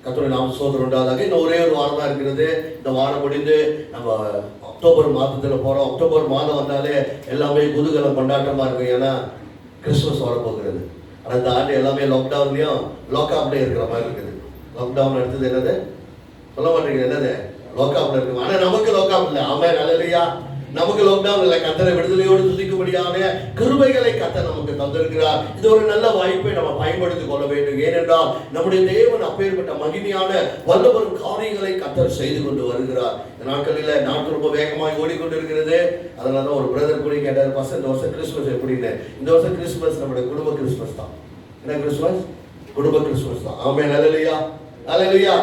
கர்த்தருடைய நாம ஸ்தோத்திரம் உண்டாதாக. இன்னும் ஒரே ஒரு வாரம் தான் இருக்கிறது. இந்த வாரம் முடிந்து நம்ம அக்டோபர் மாதத்துல போறோம். அக்டோபர் மாதம் வந்தாலே எல்லாமே குதூகலம் கொண்டாட்டமா இருக்கும். ஏன்னா கிறிஸ்துமஸ் வரப்போகிறது. ஆனால் இந்த ஆண்டு எல்லாமே லாக்டவுன்லயும் லாக்அப்ல இருக்கிற மாதிரி இருக்குது. லாக்டவுன் எடுத்தது என்னது சொல்ல மாட்டேங்குது, என்னது லாக்அப்ல இருக்கு. ஆனா நமக்கு லாக்அப் இல்லை. ஆமென், அல்லேலூயா. நமக்கு லாக்டவுன் இல்லை. கர்த்தரை விடுதலையோடு துதிக்கும்படியான கிருபைகளை கர்த்தர் நமக்கு தந்திருக்கிறார். இது ஒரு நல்ல வாய்ப்பை நம்ம பயன்படுத்திக் கொள்ள வேண்டும். ஏனென்றால் நம்முடைய தேவன் அப்பேற்பட்ட மகிமையான வல்லவரும் காரியங்களை கர்த்தர் செய்து கொண்டு வருகிறார். இந்த நாட்களில் நாட்கள் ரொம்ப வேகமாக ஓடிக்கொண்டிருக்கிறது. அதனால ஒரு பிரதர் கூட கேட்டார், பசங்க இந்த வருஷம் கிறிஸ்துமஸ் எப்படின்னு. இந்த வருஷம் கிறிஸ்துமஸ் நம்முடைய குடும்ப கிறிஸ்துமஸ் தான். என்ன கிறிஸ்துமஸ்? குடும்ப கிறிஸ்துமஸ் தான். ஆமென், அல்லேலூயா, அல்லேலூயா.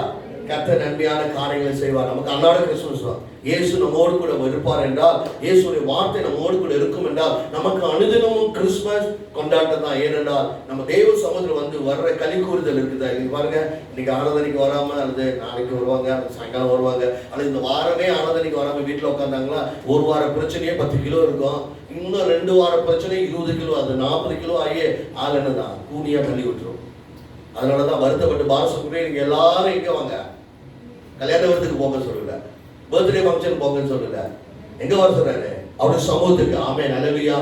கர்த்தர் நன்மையான காரியங்களை செய்வார். நமக்கு அன்றாட கிறிஸ்துமஸ் தான். இயேசு நம்மோடு கூட இருப்பார் என்றால், இயேசுடைய வார்த்தை நம்மோடு கூட இருக்கும் என்றால், நமக்கு அனுதினமும் கிறிஸ்துமஸ் கொண்டாட்டம் தான். ஏனென்றால் நம்ம தேவ சமுதிரம் வந்து வர்ற களி கூறுதல் இருக்குதா. இன்னைக்கு பாருங்க, இன்னைக்கு ஆராதனைக்கு வராம அல்லது நாளைக்கு வருவாங்க, சாயங்காலம் வருவாங்க, அல்லது இந்த வாரமே ஆராதனைக்கு வராம வீட்டில் உட்காந்தாங்களா, ஒரு வார பிரச்சனையே 10 கிலோ இருக்கும். இன்னும் 2 வார பிரச்சனை 20 கிலோ, அது 40 கிலோ ஆகியே ஆள் என்னதான் கூனியா தள்ளி விட்டுரும். அதனாலதான் வருத்தப்பட்டு பாரசக்குரிய நீங்க எல்லாரும் எங்க வாங்க, கல்யாண விருந்துக்கு போங்க சொல்லல, பர்த்டே ஃபங்க்ஷன் போங்கன்னு சொல்லல, எங்க வர சொல்றாரு? அவருடைய சமூகத்துக்கு. ஆமென், அல்லேலூயா,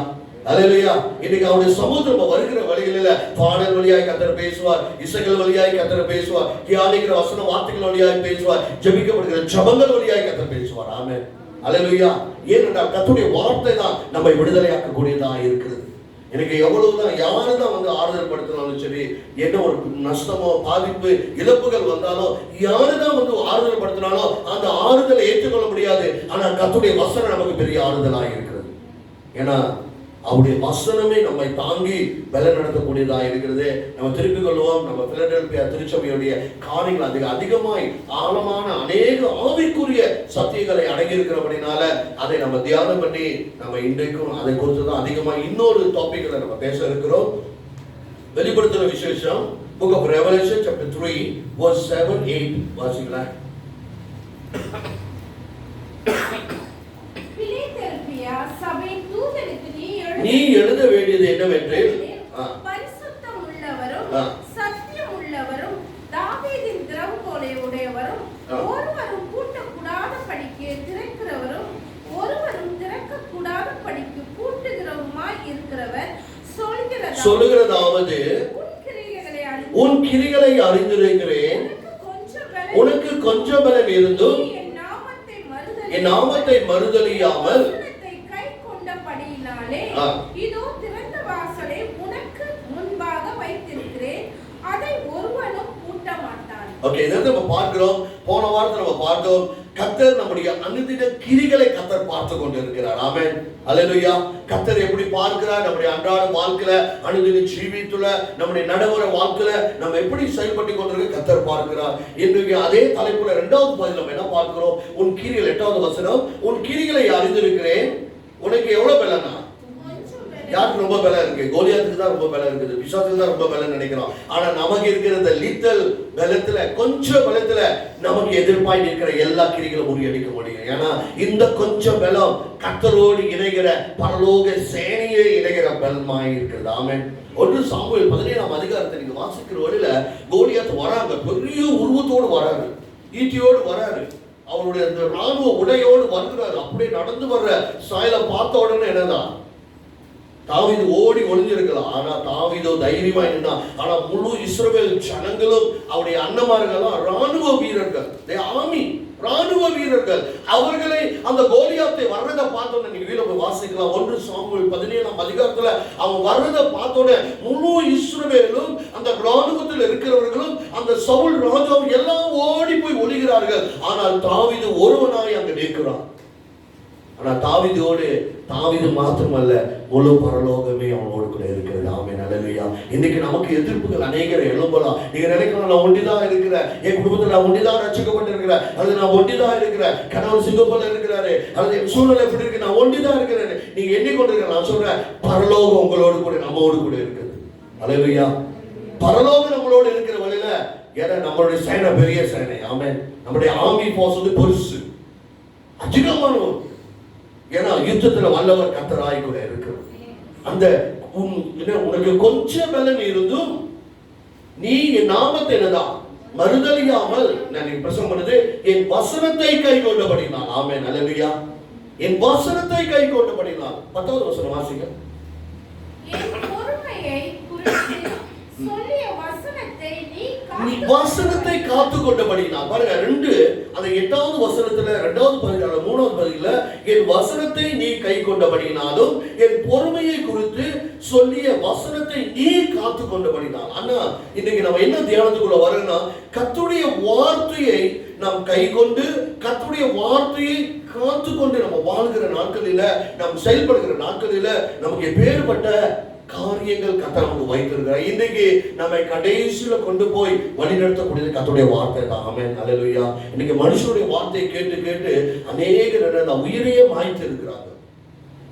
அல்லேலூயா. இன்னைக்கு அவருடைய சமூகத்துல வருகிற வழிகளில பாடல் வழியாய் கர்த்தர் பேசுவார், இசைகள் வழியாய் கர்த்தர் பேசுவார், தியானிக்கிற வசன வார்த்தைகள் வழியாய் பேசுவார், ஜெபிக்கப்படுகிற ஜெபங்கள் வழியாய் கர்த்தர் பேசுவார். ஆமென், அல்லேலூயா. ஏனென்றால் கர்த்தருடைய வார்த்தை தான் நம்மை விடுதலையாக்க கூடியதா இருக்கிறது. எனக்கு எவ்வளவுதான் யாருதான் வந்து ஆறுதல் படுத்தினாலும் சரி, என்ன ஒரு நஷ்டமோ பாதிப்பு இழப்புகள் வந்தாலும், யாருதான் வந்து ஆறுதல் படுத்தினாலும் அந்த ஆறுதலை ஏற்றுக்கொள்ள முடியாது. ஆனா கர்த்தருடைய வசனம் நமக்கு பெரிய ஆறுதலாக இருக்கிறது. ஏன்னா அவருடைய வசனமே நம்மை தாங்கி பலன் நடத்தக்கூடியதாக இருக்கிறது. நம்ம திருப்பிக் கொள்வோம். நம்ம பிலடெல்பியா திருச்சபையுடைய காரியங்கள் அதிகமாய் ஆழமான அநேக ஆவிக்குரிய சத்தியங்களை அடங்கியிருக்கிறபடினால அதை நம்ம தியானம் பண்ணி நம்ம இன்றைக்கும் அதை குறித்து தான் அதிகமாக இன்னொரு டாபிக்ல நம்ம பேச இருக்கிறோம். வெளிப்படுத்துற விசேஷம் Book of Revelation chapter 3 verse 7, 8 வாசிக்கலாம். நீ எழுத வேண்டியது என்னவென்று, பரிசுத்தம் உள்ளவரும் சத்தியம் உள்ளவரும் தாவீதின் திறவுகோலை உடையவரும் ஒருவரும் பூட்டக்கூடாத படிக்கு திறக்கிறவரும் ஒருவரும் திறக்கக்கூடாத படிக்கு பூட்டுகிறவருமாய் இருக்கிறவர் சொல்லுகிறதாவது, உன் கிரிகளை அறிந்திருக்கிறேன், உனக்கு கொஞ்சம் பலன் இருந்தும் என் நாமத்தை மறுதலியாமல் இதோ திறந்த வாசலை உனக்கு முன்பாக வைத்திருக்கிறேன், அதை ஒருவனும் பூட்ட மாட்டான். ஓகே, இதை நம்ம பார்க்கிறோம். போன வாரத்துல நம்ம பார்த்தோம், கர்த்தர் நம்முடைய அனுதின கிரிகளை கர்த்தர் பார்த்து கொண்டிருக்கிறார். ஆமென், அல்லேலூயா. கர்த்தர் எப்படி பார்க்கிறார்? நம்முடைய அன்றாட வாழ்க்கையில, அனுதின ஜீவித்துல, நம்முடைய நடைமுறை வாழ்க்கையில நம்ம எப்படி செயல்பட்டு கொண்டிருக்க கர்த்தர் பார்க்கிறார். இன்றைக்கு அதே தலைப்புல 2வது பகுதியில் நம்ம என்ன பார்க்கிறோம்? உன் கிரிகள், 8வது வசனம், உன் கிரிகளை அறிந்திருக்கிறேன், உனக்கு எவ்வளவு பலனா? யாருக்கு ரொம்ப பலம் இருக்கு? கோலியாத்துக்கு தான் ரொம்ப பலம் இருக்குது, பிசாசுக்கு தான் ரொம்ப பலம் நினைக்கிறோம். ஆனா நமக்கு இருக்கிற இந்த லிட்டல் பலத்துல, கொஞ்சம் பலத்துல நமக்கு எதிர்ப்பாய் நிற்கிற எல்லா கிரிகளும் முறியடிக்க முடியும். ஏன்னா இந்த கொஞ்சம் பலம் கர்த்தரோடு இணைகிற பரலோக சேனையை இணைகிற பலமாய் இருக்கிறது. ஆமென். 1 சாமுவேல் 17ஆம் அதிகாரத்தை நீங்க வாசிக்கிற வழியில கோலியாத் வராங்க, பெரிய உருவத்தோடு வராரு, ஈட்டியோடு வராரு, அவருடைய அந்த ராணுவ உடையோடு வருகிறாரு. அப்படியே நடந்து வர்ற சாயலை பார்த்த உடனே என்னதான் தாவீது ஓடி ஒளிஞ்சிருக்கலாம். ஆனா தாவீதோ தைரியமா இருந்தா. ஆனா முழு இஸ்ரவேல் ஜனங்களும் அவருடைய அண்ணமார்களும் ராணுவ வீரர்கள், ஆர்மி, ராணுவ வீரர்கள். அவர்களை அந்த கோலியாத்தை வர்றதை பார்த்தோன்னே நீங்க வீர போய் வாசிக்கலாம். 1 சாமுவேல் 17ஆம் அதிகாரத்துல அவன் வர்றதை பார்த்தோன்னே முழு இஸ்ரவேலும் அந்த ராணுவத்தில் இருக்கிறவர்களும் அந்த சவுல் ராஜாவும் எல்லாம் ஓடி போய் ஒளிகிறார்கள். ஆனால் தாவீது ஒருவனாய் அங்க நிற்கிறான். ஆனா தாவீது மாத்திரமல்ல, முழு பரலோகமே அவனோடு கூட இருக்கிறது. ஆமென், அல்லேலூயா. இன்னைக்கு நமக்கு எதிர்ப்புகள் அநேகரை எழும்பலாம். நீங்க நினைக்கலாம், நான் ஒண்டிதான் இருக்கிறேன், என் குடும்பத்தில் நான் ஒண்டிதான் ரட்சிக்கப்பட்டிருக்கிறேன், அல்லது நான் ஒண்டிதான் இருக்கிறேன், கணவன் சிங்கப்பூர்ல இருக்கிறாரு, அல்லது என் சூழ்நிலை எப்படி இருக்கு, நான் ஒண்டிதான் இருக்கிறேன் நீங்க எண்ணிக்கொண்டிருக்க. நான் சொல்றேன், பரலோகம் உங்களோடு கூட நம்மோடு கூட இருக்குது. அல்லேலூயா. பரலோகம் நம்மளோடு இருக்கிற வழியில, ஏன்னா நம்மளுடைய சேனை பெரிய சேனை. ஆமென். நம்முடைய ஆர்மி போர்ஸ் வந்து பெருசு, அதிகமானவர். ஏன்னா யுத்தத்துல வல்லவர் கர்த்தராய் கூட இருக்கிறார். அந்த உனக்கு கொஞ்சம் பலன் இருந்தும் நீ என் நாமத்தை என்னதான் மறுதலியாமல், நான் பிரசங்கம் பண்ணுது, என் வசனத்தை கை கொண்டபடினால். ஆமென், அல்லேலூயா. என் வசனத்தை கை கொண்டபடினால். 10வது வசனம் வாசிங்க. என் பொறுமையை குறித்து சொல்லிய வசனத்தை நீ வசனத்தை காத்து கொண்டபடினால். பாருங்க, 2 அந்த 8வது வசனத்துல 2வது பகுதியில 3வது பகுதியில என் வசனத்தை நீ கை கொண்டபடினாலும் என் பொறுமையை குறித்து சொல்லிய வசனத்தை நீ காத்து கொண்டபடினால். ஆனா இன்னைக்கு நம்ம என்ன தியானத்துக்குள்ள வரணும்னா, கர்த்தருடைய வார்த்தையை நாம் கை கொண்டு கர்த்தருடைய வார்த்தையை காத்து கொண்டு நம்ம வாழ்கிற நாட்களில, நாம் செயல்படுகிற நாட்களில நமக்கு எப்பேற்பட்ட காரியங்கள் கர்த்தர் நமக்கு வைத்திருக்கிறார். இன்னைக்கு நம்மை கடைசியில கொண்டு போய் வழிநடத்தக்கூடியது கர்த்தருடைய வார்த்தை தான். ஆமென், அல்லேலூயா. இன்னைக்கு மனுஷனுடைய வார்த்தையை கேட்டு கேட்டு அநேகர் உயிரையே மாய்த்து இருக்கிறாங்க.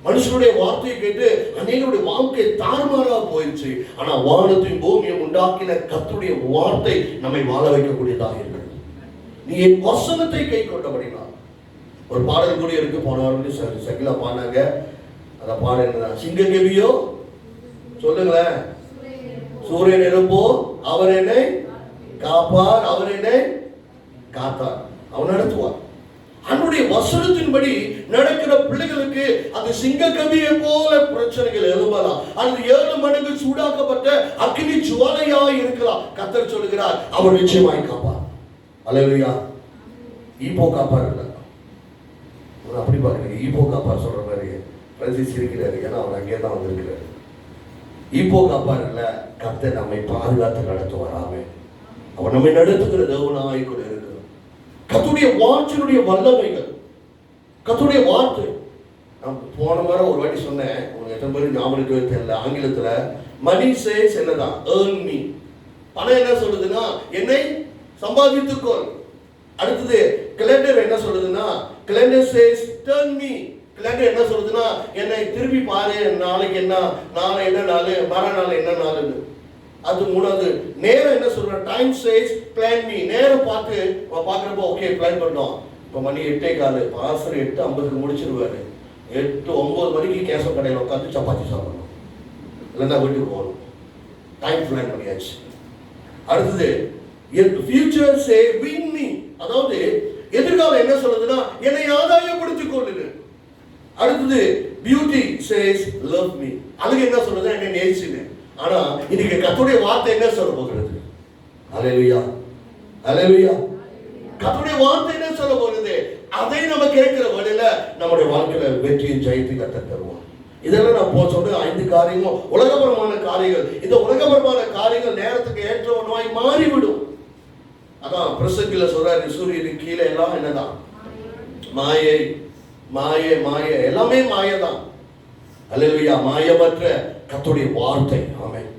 மனுஷனுடைய வார்த்தையை கேட்டு அநேகருடைய வாழ்க்கை தாறுமாறா போயிடுச்சு. ஆனா வானத்தையும் பூமியை உண்டாக்கின கர்த்தருடைய வார்த்தை நம்மை வாழ வைக்கக்கூடியதாக இருக்கிறது. நீ என் வசனத்தை கை கொண்டபடினா. ஒரு பாடல் கூட இருக்கு, போன வாரம் சகிலா பாடினாங்க. அந்த பாடல் என்ன? சிங்ககவியோ சொல்லுங்களேன். சூரியன் இருப்போ அவர் என்னை காப்பார், அவர் என்னை காத்தார், அவர் நடத்துவார். அவனுடைய வசனத்தின்படி நடக்கிற பிள்ளைகளுக்கு அது சிங்கக்கவியை போல பிரச்சனைகள் எழும்பலாம், அல்லது 7 மடங்கு சூடாக்கப்பட்ட அக்கினி ஜுவாலையாய் இருக்கலாம். கர்த்தர் சொல்லுகிறார், அவர் நிச்சயமாய் காப்பார். அல்லேலூயா. ஈப்போ காப்பார் இல்ல, அப்படி பாருங்க. ஈப்போ காப்பார் சொல்ற மாதிரி பிரான்சிஸ் இருக்கிறாரு, ஏன்னா அவர் அங்கே தான் வந்திருக்கிறாரு. ஈப்போ காப்பார் இல்ல, கர்த்தர் நம்மை பாதுகாத்து நடத்துவார். ஆமென். அவர் நம்மை நடத்துகிற தேவனாய் கூட இருக்கிறார். கர்த்தருடைய வார்த்தையினுடைய வல்லமைகள், கர்த்தருடைய வார்த்தை. நான் போன வாரம் ஒரு வாட்டி சொன்னேன், உங்களுக்கு எத்தனை பேருக்கு ஞாபகம் இருக்கவே தெரியல. ஆங்கிலத்துல மணி சேஸ் என்னதான்? earn me. பணம் என்ன சொல்லுதுன்னா, என்னை சம்பாதித்துக்கொள். அடுத்தது கேலண்டர் என்ன சொல்லுதுன்னா, calendar says turn me. Calendar என்ன சொல்லுதுன்னா, என்னை திருப்பி பாரு, நாளைக்கு என்ன, நாளை என்ன நாள், மறுநாள் என்ன நாள்னு. அது 3வது. நேரம் என்ன சொல்ற? Time says plan me. நேரம் பார்த்து பார்க்குறப்போ ஓகே பிளான் பண்ணோம். இப்போ மணி 8:15, பாசர் 8:50 முடிச்சிருவாரு. 8-9 மணிக்கு கேசவ கடையில் உட்காந்து சப்பாத்தி சாப்பிடணும், இல்லைன்னா வீட்டுக்கு போகணும். டைம் பிளான் பண்ணியாச்சு. அடுத்தது ஃபியூச்சர் சே வின் மீ. அதாவது எதிர்காலம் என்ன சொல்லுதுன்னா, என்னை ஆதாயப்படுத்திக் கொள்ளுது. அடுத்தது பியூட்டி சேஸ் லவ் மீ. அழகு என்ன சொல்லுது? என்னை நேசிடு. ஆனா இன்னைக்கு கர்த்தருடைய வார்த்தை என்ன சொல்ல போகிறது? அல்லேலூயா, அல்லேலூயா. கர்த்தருடைய வார்த்தை என்ன சொல்ல போகிறது? அதை நம்ம கேட்கிற வழியில நம்முடைய வாழ்க்கையில வெற்றியை ஜெயித்து கர்த்தர் தருவார். இதெல்லாம் நான் சொல்ற 5 காரியமும் உலகபரமான காரியங்கள். இந்த உலகபரமான காரியங்கள் நேரத்துக்கு ஏற்றவனாய் மாறிவிடும். அதான் பிரசங்கில சொல்றாரு, சூரியனுக்கு கீழே எல்லாம் என்னதான்? மாயை, மாயை, மாயை, எல்லாமே மாயைதான். அல்லேலூயா. மாயமற்ற கர்த்தருடைய வார்த்தை. ஆமென்.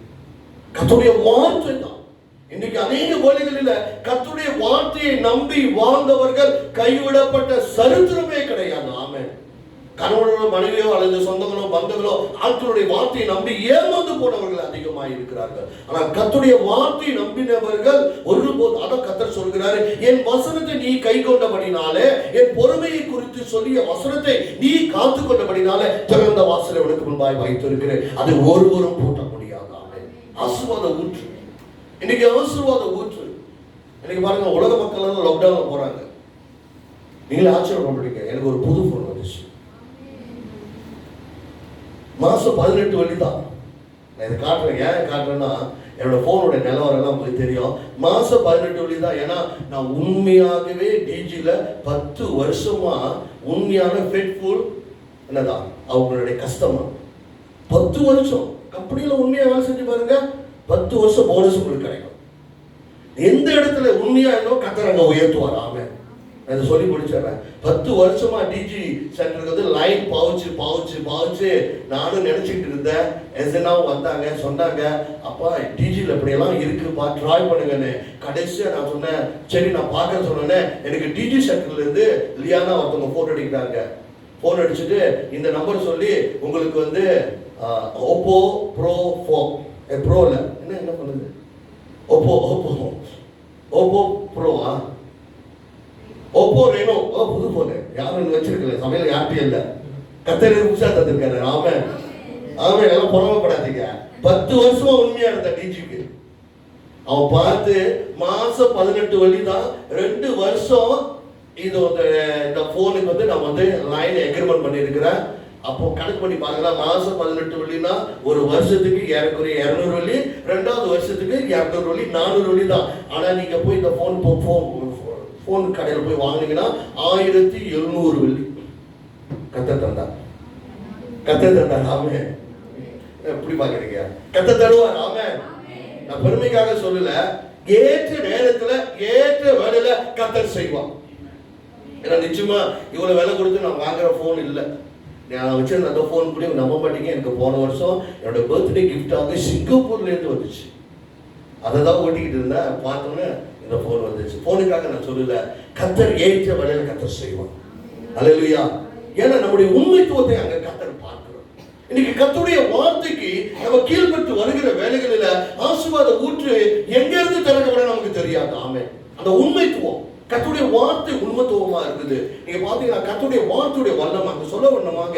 கர்த்தருடைய வார்த்தை தான். இன்னைக்கு அநேக வேளைகளில் கர்த்தருடைய வார்த்தையை நம்பி வாழ்ந்தவர்கள் கைவிடப்பட்ட சரித்திரமே கிடையாது. ஆமென். கணவனோ மனைவியோ அல்லது சொந்தங்களோ பந்தங்களோ ஆட்களுடைய வார்த்தையை நம்பி ஏமாந்து போனவர்கள் அதிகமாக இருக்கிறார்கள். ஆனால் கர்த்தருடைய வார்த்தையை நம்பினவர்கள் ஒருபோது, அதான் கர்த்தர் சொல்கிறாரு, என் வசனத்தை நீ கை கொண்டபடினாலே, என் பொறுமையை குறித்து சொல்லிய வசனத்தை நீ காத்து கொண்டபடினாலே திறந்த வாசலை உனக்கு முன்பாய் வைத்திருக்கிறேன், அது ஒருவரும் பூட்ட முடியாது. ஆசீர்வாத ஊற்று. இன்னைக்கு ஆசீர்வாத ஊற்று. இன்னைக்கு பாருங்க, உலக மக்கள் எல்லாம் லாக்டவுன்ல போறாங்க. நீங்களே ஆச்சரியப்படுறீங்க. எனக்கு ஒரு புது போன் வந்துச்சு. மாசம் 18 வழி தான். நான் இதை காட்டுறேன். ஏன் காட்டுறேன்னா, என்னோட போனோட நிலவரம் எல்லாம் உங்களுக்கு தெரியும். மாசம் 18 வழி தான். ஏன்னா நான் உண்மையாகவே டிஜில 10 வருஷமா உண்மையான ஃபெட்ஃபுல் என்னதான் அவங்களுடைய கஸ்டமர். 10 வருஷம் கம்பெனியில உண்மையா வேலை செஞ்சு பாருங்க, 10 வருஷம் போனஸ் உங்களுக்கு கிடைக்கும். எந்த இடத்துல உண்மையா இருந்தோ கர்த்தர் அங்க உயர்த்துவார். ஆமென். அதை சொல்லி முடிச்சிடறேன். 10 வருஷமா டிஜி சென்டருக்கு வந்து லைன் பாவுச்சு நானும் நினைச்சிட்டு இருந்தேன். எஸ்என்னாவும் வந்தாங்க, சொன்னாங்க, அப்பா டிஜியில் இப்படியெல்லாம் இருக்குப்பா, ட்ரை பண்ணுங்கன்னு. கடைசியாக நான் சொன்னேன், சரி நான் பார்க்க சொன்னேன். எனக்கு டிஜி சென்டர்ல இருந்து லியானா ஒருத்தவங்க ஃபோன் அடிக்கிறாங்க. ஃபோன் அடிச்சுட்டு இந்த நம்பர் சொல்லி, உங்களுக்கு வந்து ஓப்போ ப்ரோ 4 ப்ரோ இல்லை, என்ன பண்ணுது, ஓப்போ ப்ரோவா, ஓப்போ ரெனோ, புது போனு, யாரும் வச்சிருக்கல, சமையல் யார்ட்டையும் இல்லை, கத்தரி புதுசா தந்திருக்காரு. ஆமென், ஆமென். எல்லாம் புறமப்படாதீங்க. 10 வருஷமா உண்மையா இருந்த டிஜிக்கு. அவன் பார்த்து மாசம் 18 வெள்ளி தான், 2 வருஷம் இது இந்த போனுக்கு வந்து நான் வந்து லைன் எக்ரிமெண்ட் பண்ணியிருக்கிறேன். அப்போ கணக்கு பண்ணி பாருங்களா, மாசம் 18 வெள்ளினா ஒரு வருஷத்துக்கு 200 வெள்ளி, 2வது வருஷத்துக்கு 200 வெள்ளி, 400 வெள்ளி தான். ஆனா நீங்க போய் இந்த போன் கடையில் போய் வாங்கினீங்கன்னா 1700 வெள்ளி கத்த தந்தா. ஆமே, எப்படி பாக்குறீங்க? கத்த தருவார். ஆமே, நான் பெருமைக்காக சொல்லல, ஏற்ற நேரத்துல ஏற்ற வேலையில கத்தர் செய்வான். ஏன்னா நிச்சயமா இவ்வளவு விலை கொடுத்து நான் வாங்குற போன் இல்லை. நான் வச்சிருந்த அந்த போன் கூட நம்ப மாட்டீங்க, எனக்கு போன வருஷம் என்னோட பர்த்டே கிஃப்டாக சிங்கப்பூர்ல இருந்து வந்துச்சு. அதை தான் ஓட்டிக்கிட்டு இருந்தேன், பார்த்தோன்னே இந்த போன் வந்துச்சு. போனுக்காக நான் சொல்லல, கத்தர் ஏற்ற வேலையில கத்தர் செய்வான். அல்லேலூயா. ஏன்னா நம்முடைய உண்மைத்துவத்தை அங்க கத்தர் பார்க்கிறோம். இன்னைக்கு கர்த்தருடைய வார்த்தைக்கு நம்ம கீழ்பட்டு வருகிற வேலைகளில ஆசீர்வாத ஊற்று எங்க இருந்து திறக்கப்பட நமக்கு தெரியாது. ஆமே, அந்த உண்மைத்துவம், கர்த்தருடைய வார்த்தை உண்மைத்துவமா இருக்குது. நீங்க பாத்தீங்கன்னா கர்த்தருடைய வார்த்தையுடைய வல்லமை அங்க சொல்ல வண்ணமாக,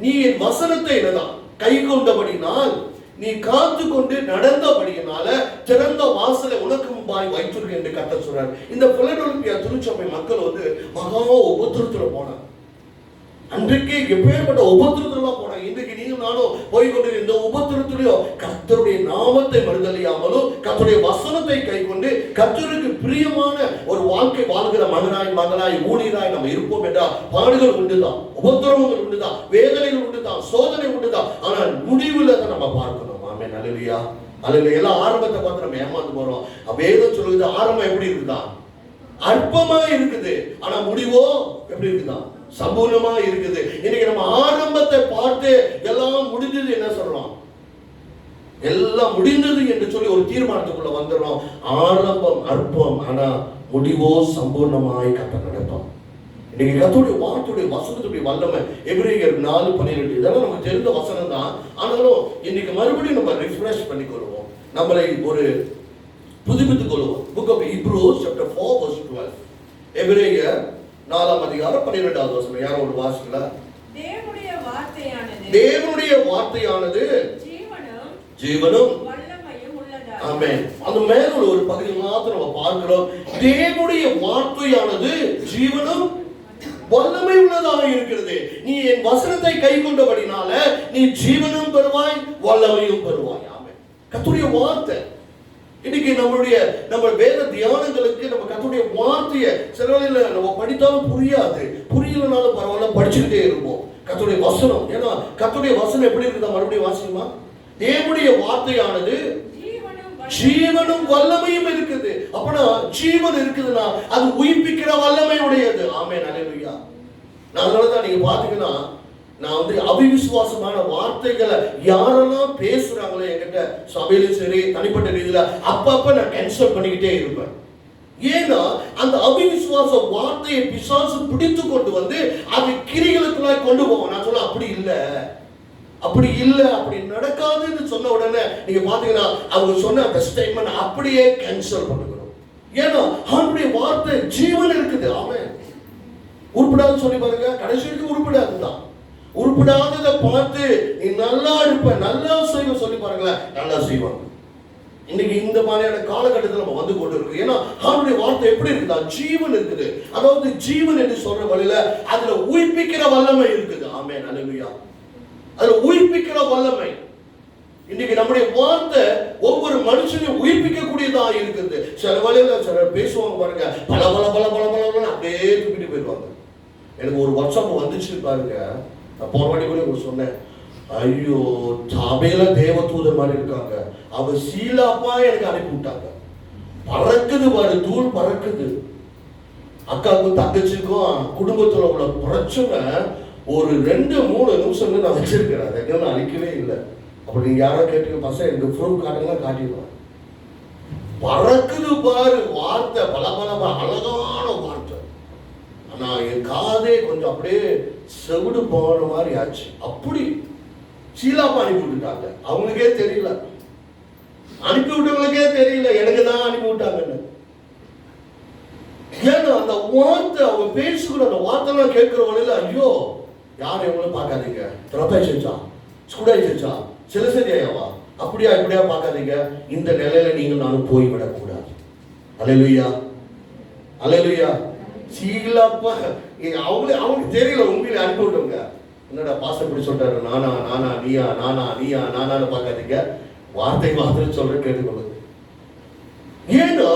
நீ என் வசனத்தை என்னதான் கை கொண்டபடினால், நீ காத்து கொண்டு நடந்தபடியினால திறந்த வாசலை உனக்கு முன்பாய் வைத்திருக்க என்று கர்த்தர் சொல்றார். இந்த பிலடெல்பியா திருச்சபை மக்கள் வந்து மகா உபத்திரத்துல போனாங்க. அன்றைக்கு எப்பேற்பட்ட உபத்திரத்துலாம் போனாங்க. இன்றைக்கு நீங்களும் நானும் போய்கொண்டு இந்த உபத்திரத்திலையும் கர்த்தருடைய நாமத்தை மறுதலியாமலும் கர்த்தருடைய வசனத்தை கை கொண்டு கர்த்தருக்கு பிரியமான ஒரு வாழ்க்கை வாழ்கிற மகனாய் ஊழியராய் நம்ம இருப்போம் என்றால் பாடுகள் உண்டுதான், உபத்திரவங்கள் உண்டுதான், வேதனைகள் உண்டுதான், சோதனை உண்டுதான். ஆனால் முடிவுல தான் நம்ம பார்க்கணும். ஆமென், அல்லேலூயா. அல்லேலூயா. எல்லாம் ஆரம்பத்தை பார்த்து நம்ம ஏமாந்து போறோம். வேதம் சொல்லுது ஆரம்பம் எப்படி இருக்குதா? அற்பமா இருக்குது. ஆனா முடிவோ எப்படி இருக்குதா? சம்பூர்ணமா இருக்குது. இன்னைக்கு நம்ம ஆரம்பத்தை பார்த்து எல்லாம் முடிஞ்சது என்ன சொல்றோம்? எல்லாம் முடிந்தது என்று சொல்லி ஒரு தீர்மானத்துக்குள்ள வந்துடுறோம். ஆரம்பம் அற்பம், ஆனா முடிவோ சம்பூர்ணமாய் கர்த்தர் நடப்பார். இன்னைக்கு கர்த்தருடைய வார்த்தையுடைய வசனத்துடைய வல்லமை எபிரேயர் 4:12 இதெல்லாம் நமக்கு தெரிந்த வசனம் தான். ஆனாலும் இன்னைக்கு மறுபடியும் நம்ம ரிஃப்ரெஷ் பண்ணிக்கொள்வோம், நம்மளை ஒரு புதுப்பித்துக் கொள்வோம். Book of Hebrews chapter 4:12. எபிரேயர் 4ஆம் அதிகாரம் 12வது வசனம். யாரும் ஒரு வாசிக்கல? தேவனுடைய வார்த்தையானது ஜீவனும் வல்லமையும் உள்ளதா. ஆமென். அந்த மேல ஒரு பகுதி மாத்திரம் நம்ம பார்க்கிறோம். தேவனுடைய வார்த்தையானது ஜீவனும் வல்லமை உள்ளதாக இருக்கிறது. நீ என் வசனத்தை கை கொண்டபடினால நீ ஜீவனும் பெறுவாய், வல்லமையும் பெறுவாய். ஆமென். கர்த்தருடைய வார்த்தை இன்னைக்கு நம்ம வேத தியானங்களுக்கு நம்ம கர்த்தருடைய வார்த்தையை சில வேளையில நம்ம படித்தாலும் புரியாது, புரியலனாலும் பரவாயில்ல, படிச்சுக்கிட்டே இருப்போம். கர்த்தருடைய வசனம், ஏன்னா கர்த்தருடைய வசனம் எப்படி இருக்குதா? மறுபடியும் வாசிக்குமா? தேவனுடைய வார்த்தையானது ஜீவனும் வல்லமையும் இருக்குது. அப்பனா ஜீவன் இருக்குதுன்னா அது உயிர்ப்பிக்கிற வல்லமை உடையது. ஆமென், அல்லேலூயா. அதனாலதான் நீங்க பாத்தீங்கன்னா நான் வந்து அவிசுவாசமான வார்த்தைகளை யாரெல்லாம் பேசுறாங்களோ என்கிட்ட சபையிலும் சரி தனிப்பட்ட ரீதியில அப்பப்ப நான் கேன்சல் பண்ணிக்கிட்டே இருப்பேன். ஏன்னா அந்த அவிசுவாச வார்த்தையை பிசாசு பிடித்து கொண்டு வந்து அது கிரிகளுக்குள்ளாய் கொண்டு போவோம். நான் சொல்ல அப்படி இல்லை, அப்படி நடக்காதுன்னு சொன்ன உடனே நீங்க பாத்தீங்கன்னா அவங்க சொன்ன அந்த ஸ்டேட்மெண்ட் அப்படியே கேன்சல் பண்ணுகிறோம். ஏன்னா அவனுடைய வார்த்தை ஜீவன் இருக்குது. ஆமென். உருப்படாதுன்னு சொல்லி பாருங்க, கடைசிக்கு உருப்படாதுதான். உருப்படாததை பார்த்து நீ நல்லா இருப்ப, நல்லா செய்வ சொல்லி பாருங்களேன், நல்லா செய்வாங்க. இன்னைக்கு இந்த மாதிரியான காலகட்டத்தில் நம்ம வந்து கொண்டு இருக்கோம். ஏன்னா அவனுடைய வார்த்தை எப்படி இருக்குதா? ஜீவன் இருக்குது. அதாவது ஜீவன் என்று சொல்ற வழியில அதுல உயிர்ப்பிக்கிற வல்லமை இருக்குது. ஆமென், அல்லேலூயா. அதுல உயிர்ப்பிக்கிற வல்லமை. இன்னைக்கு நம்முடைய வார்த்தை ஒவ்வொரு மனுஷனையும் உயிர்ப்பிக்கக்கூடியதா இருக்குது. சில வழியில சிலர் பேசுவாங்க பாருங்க, பல பல பல பல பல அப்படியே தூக்கிட்டு போயிடுவாங்க. எனக்கு ஒரு வாட்ஸ்அப் வந்துச்சு பாருங்க, நான் போன வாட்டி கூட சொன்னேன், ஐயோ சபையில தேவதூதர் மாதிரி இருக்காங்க, அவங்க சீலாப்பா எனக்கு அனுப்பி விட்டாங்க. பறக்குது பாரு, தூள் பறக்குது. அக்காவுக்கும் தங்கச்சிக்கும் குடும்பத்துல உள்ள பிரச்சனை ஒரு 2-3 நிமிஷம் நான் வச்சிருக்கிறேன், அதை நான் அழிக்கவே இல்லை. அப்படி நீங்க யாரோ கேட்டுக்க பசங்க எனக்கு ப்ரூஃப் காட்டுங்க, காட்டிடுவேன். பறக்குது பாரு வார்த்தை, பல பல அழகான வார்த்தை. ஆனா என் காதே கொஞ்சம் அப்படியே செவிடு போன மாதிரி ஆச்சு. அப்படி சீலாப்பா அனுப்பி விட்டுட்டாங்க. அவங்களுக்கே தெரியல, அனுப்பி விட்டவங்களுக்கே தெரியல, எனக்கு தான் அனுப்பி விட்டாங்கன்னு. ஏன்னா அந்த வார்த்தை அவங்க பேசுகிற அந்த வார்த்தைலாம் கேட்கிற வழியில ஐயோ யாரும் எவ்வளவு பார்க்காதீங்க, திரப்பாய் செஞ்சா, ஸ்கூடாய் செஞ்சா, சிலசரியாவா, அப்படியா இப்படியா பார்க்காதீங்க. இந்த நிலையில நீங்கள் நானும் போய்விடக்கூடாது. அல்லேலூயா, அல்லேலூயா. சீலாப்பா அவங்களுக்கு தெரியல, உண்மையில அனுப்பி விட்டவங்க. என்னடா பாஸ்டர் இப்படி சொல்றாரு, நானா நானா நீயா நானா நீயா நானான்னு பார்க்காதீங்க. வார்த்தை மாத்திரம் சொல்ற கேட்டுக்கொள்ளுங்க. ஏன்னா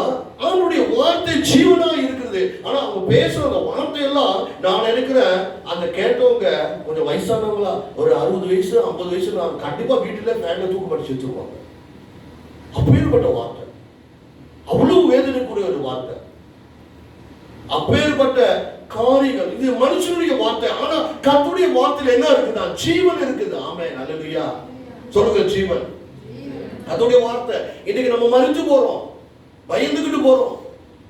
அவனுடைய வார்த்தை ஜீவனா இருக்குது. ஆனா அவங்க பேசுற அந்த வார்த்தை எல்லாம் நான் நினைக்கிறேன், அந்த கேட்டவங்க கொஞ்சம் வயசானவங்களா, ஒரு 60 வயசு 50 வயசு, நான் கண்டிப்பா வீட்டுல ஃபேன்ல தூக்கு படிச்சு வச்சிருப்பாங்க. அப்பேற்பட்ட வார்த்தை, அவ்வளவு வேதனைக்குரிய ஒரு வார்த்தை, அப்பேற்பட்ட காரியங்கள். இது மனுஷனுடைய வார்த்தை. ஆனா கர்த்தருடைய வார்த்தையில என்ன இருக்குதா? ஜீவன் இருக்குது. ஆமென், அல்லேலூயா. சொல்லுங்க, ஜீவன். கர்த்தருடைய வார்த்தை. இன்னைக்கு நம்ம மறித்து போறோம், பயந்துகிட்டு போறோம்,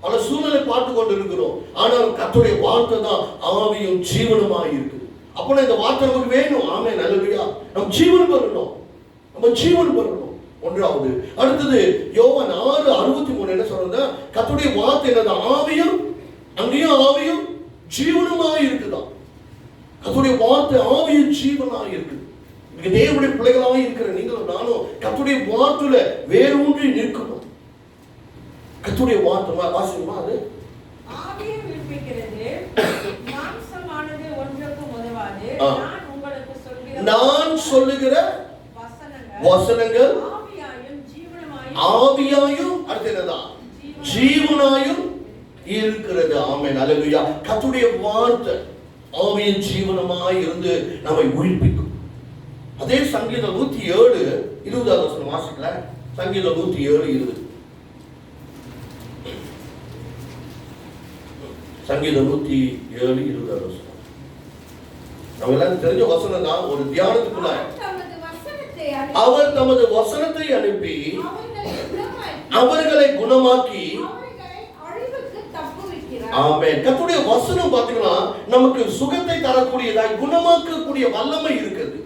பல சூழ்நிலை பார்த்து கொண்டு இருக்கிறோம். ஆனால் கர்த்தருடைய வார்த்தை தான் ஆவியும் ஜீவனுமாய் இருக்குது. அப்ப இந்த வார்த்தை நமக்கு வேணும். ஆமென், அல்லேலூயா. நம்ம ஜீவன் பெறணும், நம்ம ஜீவன் பெறணும். ஒன்றாவது. அடுத்தது யோவான் 6:63 என்ன சொல்றது? கர்த்தருடைய வார்த்தை என்னது? ஆவியும், அங்கேயும் ஆவியும் ஜீவனுமாய் இருக்குதான். கர்த்தருடைய வார்த்தை ஆவியும் ஜீவனாய் இருக்குது. தேவனுடைய பிள்ளைகளாக இருக்கிற நீங்களும் நானும் கர்த்தருடைய வார்த்தையில வேரூன்றி நிற்கணும். கர்த்தருடைய வார்த்தை வாசிக்குமா? அது ஆவியை விரும்புகிறது, மாம்சமானது ஒன்றுக்கும் உதவாது. நான் சொல்லுகிற வசனங்கள் ஆவியாயும் அடுத்து என்னதான்? ஜீவனாயும் இருக்கிறது. ஆமென், அல்லேலூயா. கர்த்தருடைய வார்த்தை ஆவியின் ஜீவனமாய் இருந்து நம்மை உயிர்ப்பிக்கும். அதே சங்கீதம் 107:20 வாசிக்கல. சங்கீதம் 107:20. சங்கீதம் 107:20. நம்ம எல்லாரும் தெரிஞ்ச வசனம் தான். ஒரு தியானத்துக்குள்ள அவர் தமது வசனத்தை அனுப்பி அவர்களை குணமாக்கி. ஆமென். கர்த்தருடைய வசனம் பாத்தீங்கன்னா நமக்கு சுகத்தை தரக்கூடியதாய் குணமாக்கக்கூடிய வல்லமை இருக்குது.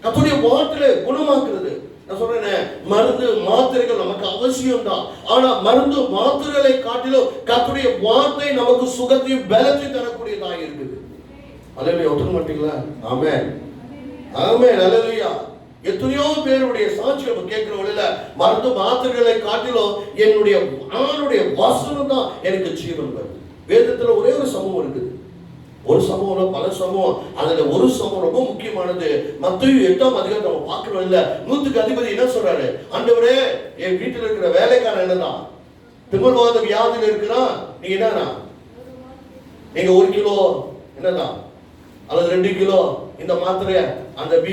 கர்த்தருடைய வார்த்தையில குணமாக்குறது. நான் சொல்றேன், மருந்து மாத்திரைகள் நமக்கு அவசியம் தான். ஆனா மருந்து மாத்திரைகளை காட்டிலும் கர்த்தருடைய வார்த்தை நமக்கு சுகத்தையும் பலத்தையும் தரக்கூடியதாய் இருக்குது. அல்லேலூயா. ஒத்துக்க மாட்டீங்களா? ஆமென், ஆமென், அல்லேலூயா. எத்தனையோ பேருடைய சாட்சி நம்ம கேட்கிறவங்கள, மருந்து மாத்திரைகளை காட்டிலும் என்னுடைய ஆணுடைய வசனம் தான் எனக்கு ஜீவன் வருது. வேதத்துல ஒரே ஒரு சம்பவம் இருக்குது. ஒரு சம்பவம், பல சம்பவம். அதுல ஒரு சம்பவம் ரொம்ப முக்கியமானது. மத்தேயு 8:00 நம்ம பார்க்கணும் இல்ல. 100க்கு அதிபதி என்ன சொல்றாரு? ஆண்டவரே, என் வீட்டுல இருக்கிற வேலைக்காரன் என்னதான் திமிர்வாத வியாதியில இருக்கிறான், நீங்க என்னன்னா நீங்க 1 கிலோ என்னதான் அல்லது 2 கிலோ இந்த மாத்திரைய, அந்த B+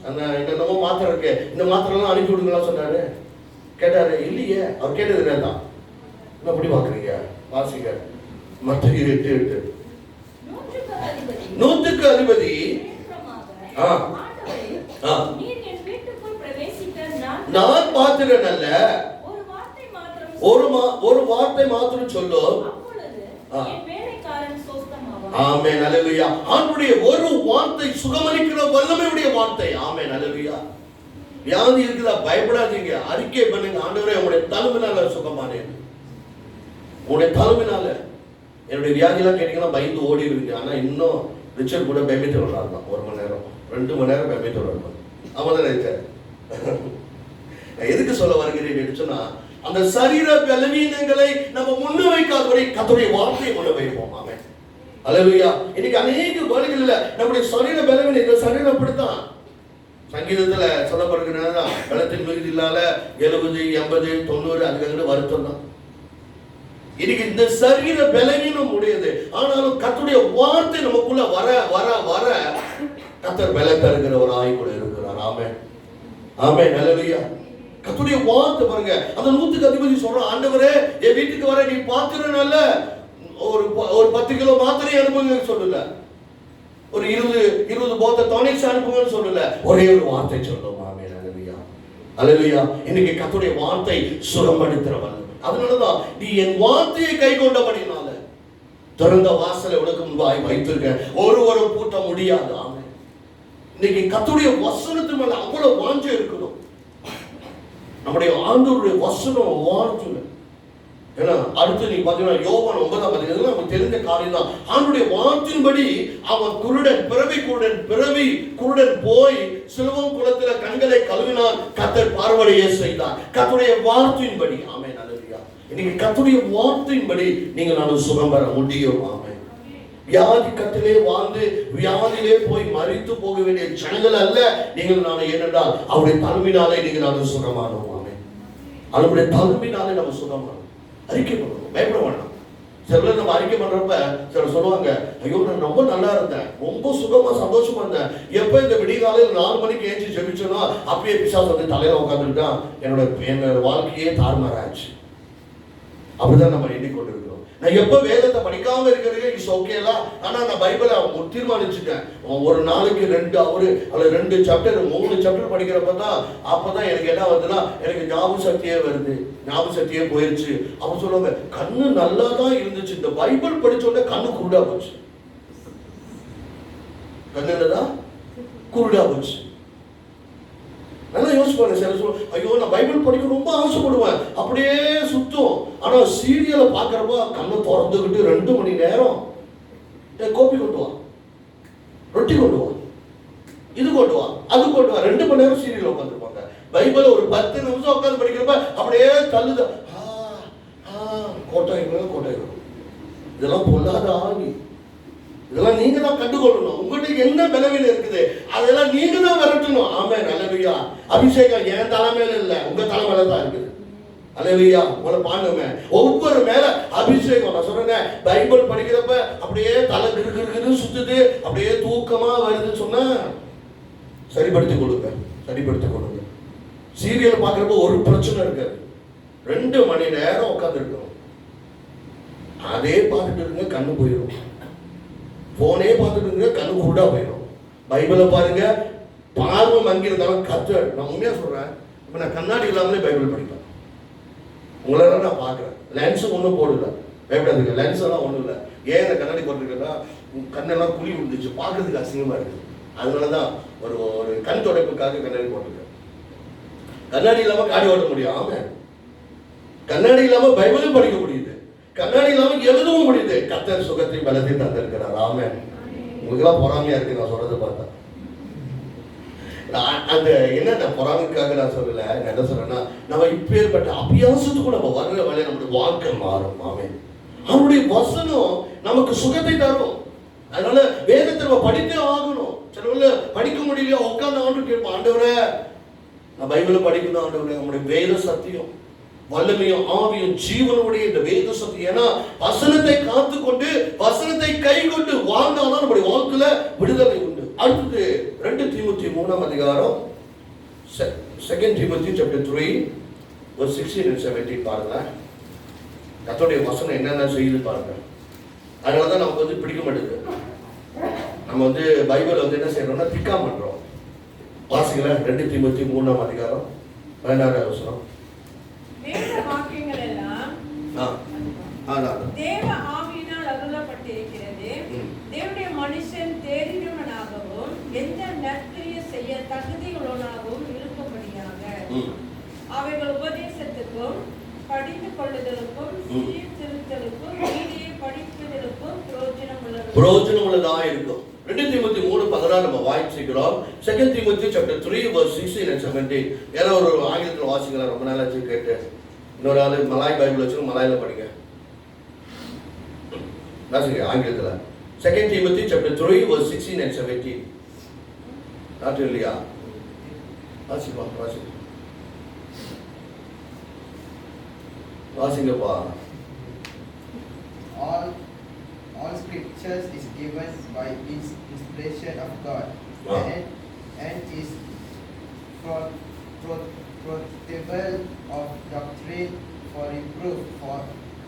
அந்த என்னென்னமோ மாத்திரை இருக்கு, இந்த மாத்திரை எல்லாம் அனுப்பி விடுங்களா சொன்னாரு. கேட்டாரு. இல்லையே. அவர் கேட்டது என்னதான்? என்ன அப்படி பாக்குறீங்க? வாசிங்க. மத்தேயு 8:8. 100க்கு அதிபதி நான் பாத்திரன் அல்ல, ஒரு வார்த்தை மாத்திரம் சொல்லும். ஆமென், அல்லேலூயா. ஆண்டவருடைய ஒரு வார்த்தை சுகமளிக்கிற வல்லமையுடைய வார்த்தை. ஆமென், அல்லேலூயா. வியாதி இருக்குதா? பயப்படாதீங்க, அறிக்கை பண்ணுங்க. ஆண்டவரே, உங்களுடைய தழுவினால சுகமானேன், உங்களுடைய தழுவினால. என்னுடைய வியாதியெல்லாம் கேட்டீங்கன்னா பயந்து ஓடிடுவீங்க. ஆனா இன்னும் ரிச்சர்ட் கூட பெமிட்டு விடுறாங்க. 1 மணி நேரம் 2 மணி நேரம் பெமிட்டு விடுறாங்க. அவன் தான் நினைச்சேன். எதுக்கு சொல்ல வருகிறேன் சொன்னா, அந்த சரீர பலவீனங்களை நம்ம முன்ன வைக்காதபடி கர்த்தருடைய வார்த்தையை முன்ன வைப்போம். ஆமென், அல்லேலூயா. இன்னைக்கு அநேக வேளைகள்ல நம்முடைய சரீர பலவீனம், இந்த சரீரம் அப்படித்தான். சங்கீதத்துல சொல்லப்படுகிறதா, பலத்தின் மிகுதியினால 70, 80, 90 அதுக்கு வருத்தம் தான். இன்னைக்கு இந்த சரீர பலவீனம் உடையது. ஆனாலும் கர்த்தருடைய வார்த்தை நமக்குள்ள வர வர வர கர்த்தர் பலத்தை இருக்கிற ஒரு ஆய் கூட இருக்கிறார். ஆமென், ஆமென், அல்லேலூயா. கர்த்தருடைய வார்த்தை பாருங்க. அந்த 100க்கு அதிபதி சொல்றான், ஆண்டவரே, என் வீட்டுக்கு வர நீ பாத்திரனால ஒரு 10 கிலோ மாத்திரை அனுப்புங்கன்னு சொல்லல, ஒரு 20 போத்த டானிக்ஸ் அனுப்புங்கன்னு சொல்லல, ஒரே ஒரு வார்த்தை சொல்லும். ஆமென், அல்லேலூயா, அல்லேலூயா. இன்னைக்கு கர்த்தருடைய வார்த்தை சுகப்படுத்துறவன். அதனாலதான் நீ என் வார்த்தையை கை கொண்டபடினால திறந்த வாசலை உனக்கு முன்பாய் வைத்திருக்க, ஒருவரும் பூட்ட முடியாது. ஆமென். இன்னைக்கு கர்த்தருடைய வசனத்து மேல அவ்வளவு வாஞ்சை இருக்கணும். நம்முடைய ஆண்டவருடைய வசனம் வார்த்தை ஏன்னா அடுத்து நீ பாத்தீங்கன்னா யோவான் 9ஆம் அதிகாரத்துல நமக்கு தெரிந்த காரியம் தான். ஆண்டுடைய வார்த்தையின்படி அவன் பிறவி குருடன் போய் சிலுவம் குளத்துல கண்களை கழுவினான். கர்த்தர் பார்வையை செய்தார். கர்த்தருடைய வார்த்தையின்படி. ஆமென். அல்லேலூயா. இன்னைக்கு கர்த்தருடைய வார்த்தையின்படி நீங்கள் நான் சுகம் பெற முடியும். ஆமென். வியாதி கட்டிலே வாழ்ந்து வியாதியிலே போய் மரித்து போக வேண்டிய ஜனங்கள் அல்ல நீங்கள் நான். ஏனென்றால் அவருடைய தழும்பினாலே நீங்கள் நான் சுகமானோம். ஆமென். அவருடைய தழும்பினாலே நம்ம சுகமானோம். அறிக்கை பண்ணணும், பயப்பட வேண்டாம். சில பேர் நம்ம அறிக்கை பண்றப்ப சிலர் சொல்லுவாங்க, ஐயோ நான் ரொம்ப நல்லா இருந்தேன், ரொம்ப சுகமா சந்தோஷமா இருந்தேன், எப்ப இந்த விடிகாலையில் 4 மணிக்கு ஏஞ்சி ஜெபிச்சனோ அப்படியே பிசாசு வந்து தலையில உட்காந்துட்டான், என்னோட வாழ்க்கையே தாறுமாறாச்சு. அப்படிதான் நம்ம எண்ணிக்கொண்டு இருக்கிறோம். நான் எப்ப வேதத்தை படிக்காம இருக்கிறது இட்ஸ் ஓகேலா, ஆனா நான் பைபிளை தீர்மானிச்சுட்டேன், ஒரு நாளைக்கு 2 ஹவர் அல்ல 2 சாப்டர் 3 சாப்டர் படிக்கிறப்ப தான் அப்பதான் எனக்கு என்ன வருதுன்னா எனக்கு ஞாபக சக்தியே வருது. ஞாபக சக்தியே போயிருச்சு. அவங்க சொல்லுவாங்க, கண்ணு நல்லா தான் இருந்துச்சு, இந்த பைபிள் படிச்ச உடனே கண்ணு குருடா போச்சு. கண்ணு என்னதான் குருடா போச்சு. நல்லா யோசிப்பாங்க. சில சொல்லுவோம், ஐயோ நான் பைபிள் படிக்க ரொம்ப ஆசைப்படுவேன், அப்படியே சுத்தம். ஆனா சீரியலை பார்க்கறப்ப கண்ணை திறந்துக்கிட்டு 2 மணி நேரம் கோப்பி கொண்டு வா, ரொட்டி கொண்டு வா, இது கொண்டு வா, அது கொண்டு வா, 2 மணி நேரம் சீரியல் உட்காந்துருப்பாங்க. பைபிளை ஒரு 10 நிமிஷம் உட்காந்து படிக்கிறப்ப அப்படியே தள்ளுது. கோட்டை கோட்டை. இதெல்லாம் பொல்லாத ஆவி. இதெல்லாம் நீங்க தான் கண்டுகொள்ளணும். உங்கள்கிட்ட என்ன பலவீனம் இருக்குது அதெல்லாம் நீங்க தான் விரட்டணும். ஆமென். அல்லேலூயா. அபிஷேகம் என் தலைமையில இல்ல, உங்க தலைமையில தான் இருக்குது. அல்லேலூயா. உங்களை பாருங்க, ஒவ்வொரு மேல அபிஷேகம். நான் சொல்றேன், பைபிள் படிக்கிறப்ப அப்படியே தலை கிரு சுத்துது, அப்படியே தூக்கமா வருதுன்னு சொன்னா சரிப்படுத்திக் கொள்ளுங்க. சீரியல் பார்க்கறப்ப ஒரு பிரச்சனை இருக்காது. 2 மணி நேரம் உட்கார்ந்து இருக்கணும். அதே பார்த்துட்டு இருங்க, கண்ணு போயிடும். போனே பார்த்துட்டு கண்ணு குருடா போயிடும். பைபிளை பாருங்க, பார்வை மங்கியிருந்தாலும் கர்த்தர். நான் உண்மையா சொல்றேன், இப்ப நான் கண்ணாடி இல்லாமலே பைபிள் படிப்பேன். உங்களெல்லாம் நான் பார்க்குறேன். லென்ஸ் ஒன்றும் போடல, பயப்படாதுங்க. லென்ஸ் எல்லாம் ஒன்றும் இல்லை. ஏன் இந்த கண்ணாடி போட்டிருக்கேன்னா கண்ணெல்லாம் குழி விழுந்துச்சு, பார்க்கறதுக்கு அசிங்கமா இருக்குது. அதனாலதான் ஒரு கண் துடைப்புக்காக கண்ணாடி போட்டிருக்கேன். கண்ணாடி இல்லாம காடி ஓட்ட முடியும். ஆமா, கண்ணாடி இல்லாம பைபிளும் படிக்க முடியுது, கண்ணாடி இல்லாம எழுதவும் முடியுது. கர்த்தர் சுகத்தை பலத்தை தந்திருக்கிறார். ஆமென். உங்களுக்கெல்லாம் பொறாமையா இருக்கு நான் சொல்றதை பார்த்தா. அந்த என்ன பொறாமைக்காக நான் சொல்லல, நான் என்ன சொல்றேன்னா, நம்ம இப்பேற்பட்ட அபியாசத்துக்கும் நம்ம வர்ற வழியை நம்முடைய வாழ்க்கை மாறும். ஆமென். அவருடைய வசனம் நமக்கு சுகத்தை தரும். அதனால வேதத்தை நம்ம படித்தே ஆகணும். சில படிக்க முடியலையா உட்கார்ந்து ஆண்டு கேட்போம், ஆண்டவரே நான் பைபிளை படிக்கணும் ஆண்டவரே, நம்முடைய வேத சத்தியம் வல்லமையும் ஆவியும் ஜீவனுடைய இந்த வேத சத்தியம். ஏன்னா வசனத்தை காத்துக்கொண்டு வசனத்தை கை கொண்டு வாழ்ந்தாதான் நம்முடைய வாழ்க்கையில விடுதலை உண்டு. அடுத்தது 2 தீமோத்தேயு 3ஆம் அதிகாரம் 2 Timothy chapter 3 verse 16 and 17 பாருங்க. கர்த்தருடைய வசனம் என்னென்ன செய்யுது பாருங்க. அதனாலதான் நமக்கு பிடிக்க மாட்டேங்குது. நம்ம பைபிள் என்ன செய்யறோம்னா திக்கா பண்றோம். வாசிக்கலாம். 2 தீமோத்தேயு 3ஆம் அதிகாரம் 16ஆம் வசனம். வேத வாக்கியங்கள் எல்லாம் தேவ ஆவியினால் அருளப்பட்டிருக்கிறது. தேவனுடைய மனுஷன் தேறினவனாகவும் எந்த நற்கிரியை செய்ய தகுதியுள்ளவனாகவும் இருக்கும்படியாக அவைகள் உபதேசத்துக்கும் படித்து கொள்ளுதலுக்கும் சீர்திருத்தலுக்கும் நீதியை படிப்பதற்கும் பிரயோஜனம் உள்ளதா இருக்கும். 2 தீமோத்தேயு 3:16 நம்ம வாசிக்கிறோம். 2 Timothy chapter 3 verse 16 and 17. யாரோ ஒரு ஆங்கிலத்தில் வாசிக்கலாம், ரொம்ப நாள் ஆச்சு கேட்டு. இன்னொரு ஆளு மலாய் பைபிள் வச்சு மலாயில படிங்க. வாசிங்க ஆங்கிலத்தில். 2 Timothy chapter 3 verse 16 and 17. நாட்டு இல்லையா? வாசிங்கப்பா. All scriptures is given by inspiration of God and is profitable of doctrine, for reproof, for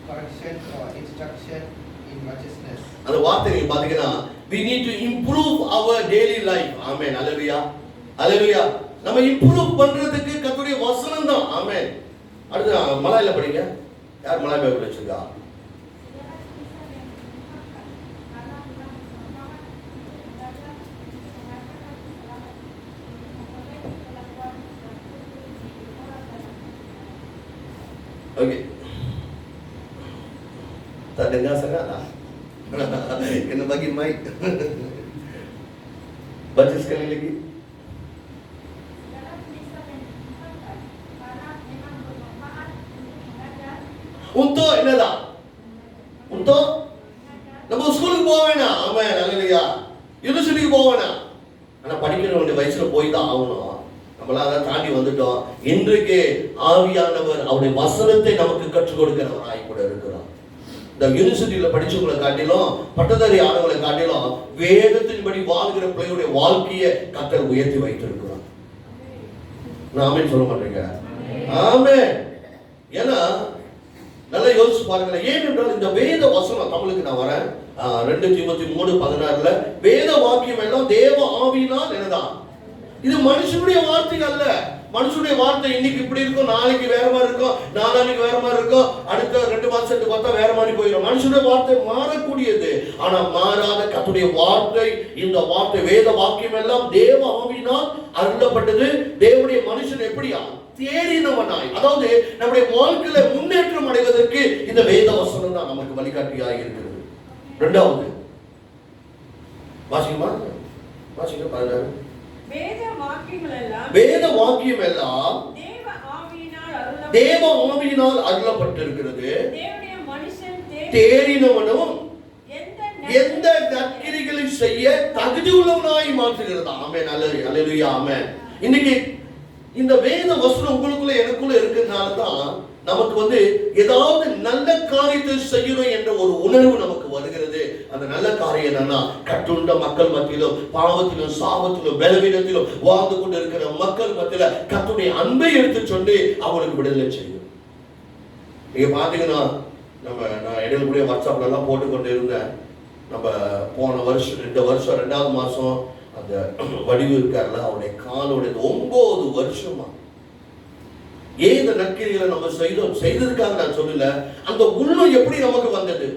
correction, for instruction in righteousness. அந்த வார்த்தையை பாத்தீங்கன்னா, we need to improve our daily life. ஆமென். அல்லேலூயா. அல்லேலூயா. நம்ம improve பண்றதுக்கு கர்த்தருடைய வசனம் தான். ஆமென். அடுத்து மலாயில படிங்க. யார் மலாய் பைபிள் வச்சிருக்கா? Okay. Tak dengar sangat lah. Kena bagi mic. Baca sekali lagi. Untuk என்னதான்? Untuk நம்ம ஸ்கூலுக்கு போக வேணாம். ஆமா, நல்லையா. யூனிவர்சிட்டிக்கு போக வேணாம். ஆனா படிக்கிற வேண்டிய வயசுல போய் தான் ஆகணும். நம்மளாம் அதை தாண்டி வந்துட்டோம். இன்றைக்கு ஆவியானவர் அவருடைய வசனத்தை நமக்கு கற்றுக் கொடுக்கிறவராய் கூட இருக்கிறார். இந்த யூனிவர்சிட்டியில படிச்சவங்களை காட்டிலும் பட்டதாரி ஆனவங்களை காட்டிலும் வேதத்தின்படி வாழ்கிற பிள்ளைகளுடைய வாழ்க்கையை கர்த்தர் உயர்த்தி வைத்திருக்கிறார். நான் ஆமென் சொல்ல மாட்டேங்க. ஆமென். ஏன்னா நல்லா யோசிச்சு பாருங்களேன். ஏனென்றால் இந்த வேத வசனம் தமிழுக்கு நான் வரேன். 2 தீமோத்தேயு 3:16 வேத வாக்கியம் எல்லாம் தேவ ஆவியினால் என்னதான்? இது மனுஷனுடைய வார்த்தை அல்ல. மனுஷனுடைய வார்த்தை இன்னைக்கு இப்படி இருக்கும், நாளைக்கு வேற மாதிரி இருக்கும், நாளான்னைக்கு வேற மாதிரி இருக்கும், அடுத்த 2 மாசத்துக்கு பார்த்தா வேற மாதிரி போயிடும். மனுஷனுடைய வார்த்தை மாறக்கூடியது. ஆனா மாறாத கர்த்தருடைய வார்த்தை, இந்த வார்த்தை வேத வாக்கியம் எல்லாம் தேவ ஆவியினால் அருளப்பட்டது. தேவனுடைய மனுஷன் எப்படியா? தேறினவனாய். அதாவது நம்முடைய வாழ்க்கையில முன்னேற்றம் அடைவதற்கு இந்த வேத வசனம் தான் நமக்கு வழிகாட்டியாக இருக்கிறது. இரண்டாவது வாசிக்குமா? வாசிக்க பாருங்க. வேத வாக்கியங்கள் எல்லாம் தேவ ஆவியினால் அருளப்பட்டிருக்கிறது. தேவனுடைய மனுஷன் தேறினவனும் எந்த நற்கிரிகளை செய்ய தகுதி உள்ளவனாய் மாற்றுகிறது. ஆமென். அல்லேலூயா. ஆமென். இன்னைக்கு இந்த வேத வசனம் உங்களுக்குள்ள எனக்குள்ள இருக்கிறதுனால தான் நமக்கு ஏதாவது நல்ல காரியத்தை செய்யணும் என்ற ஒரு உணர்வு நமக்கு வருகிறது. அந்த நல்ல காரியம் என்னன்னா, கட்டுண்ட மக்கள் மத்தியிலும் பாவத்திலும் சாபத்திலும் பலவீனத்திலும் வாழ்ந்து கொண்டு இருக்கிற மக்கள் மத்தியில கர்த்தருடைய அன்பை எடுத்து சொல்லி அவங்களுக்கு விடுதலை செய்யும். நீங்க பாத்தீங்கன்னா நான் இடையில கூட வாட்ஸ்அப்ல எல்லாம் போட்டுக்கொண்டு இருந்தேன். நம்ம போன வருஷம் 2வது மாசம் அந்த வடிவு இருக்காருல, அவருடைய காலோட 9 வருஷமா ஏன் இந்த நற்கிரிகளை நம்ம செய்ததுக்காக நான் சொல்லல, அந்த உள்ளம் எப்படி நமக்கு வந்தது.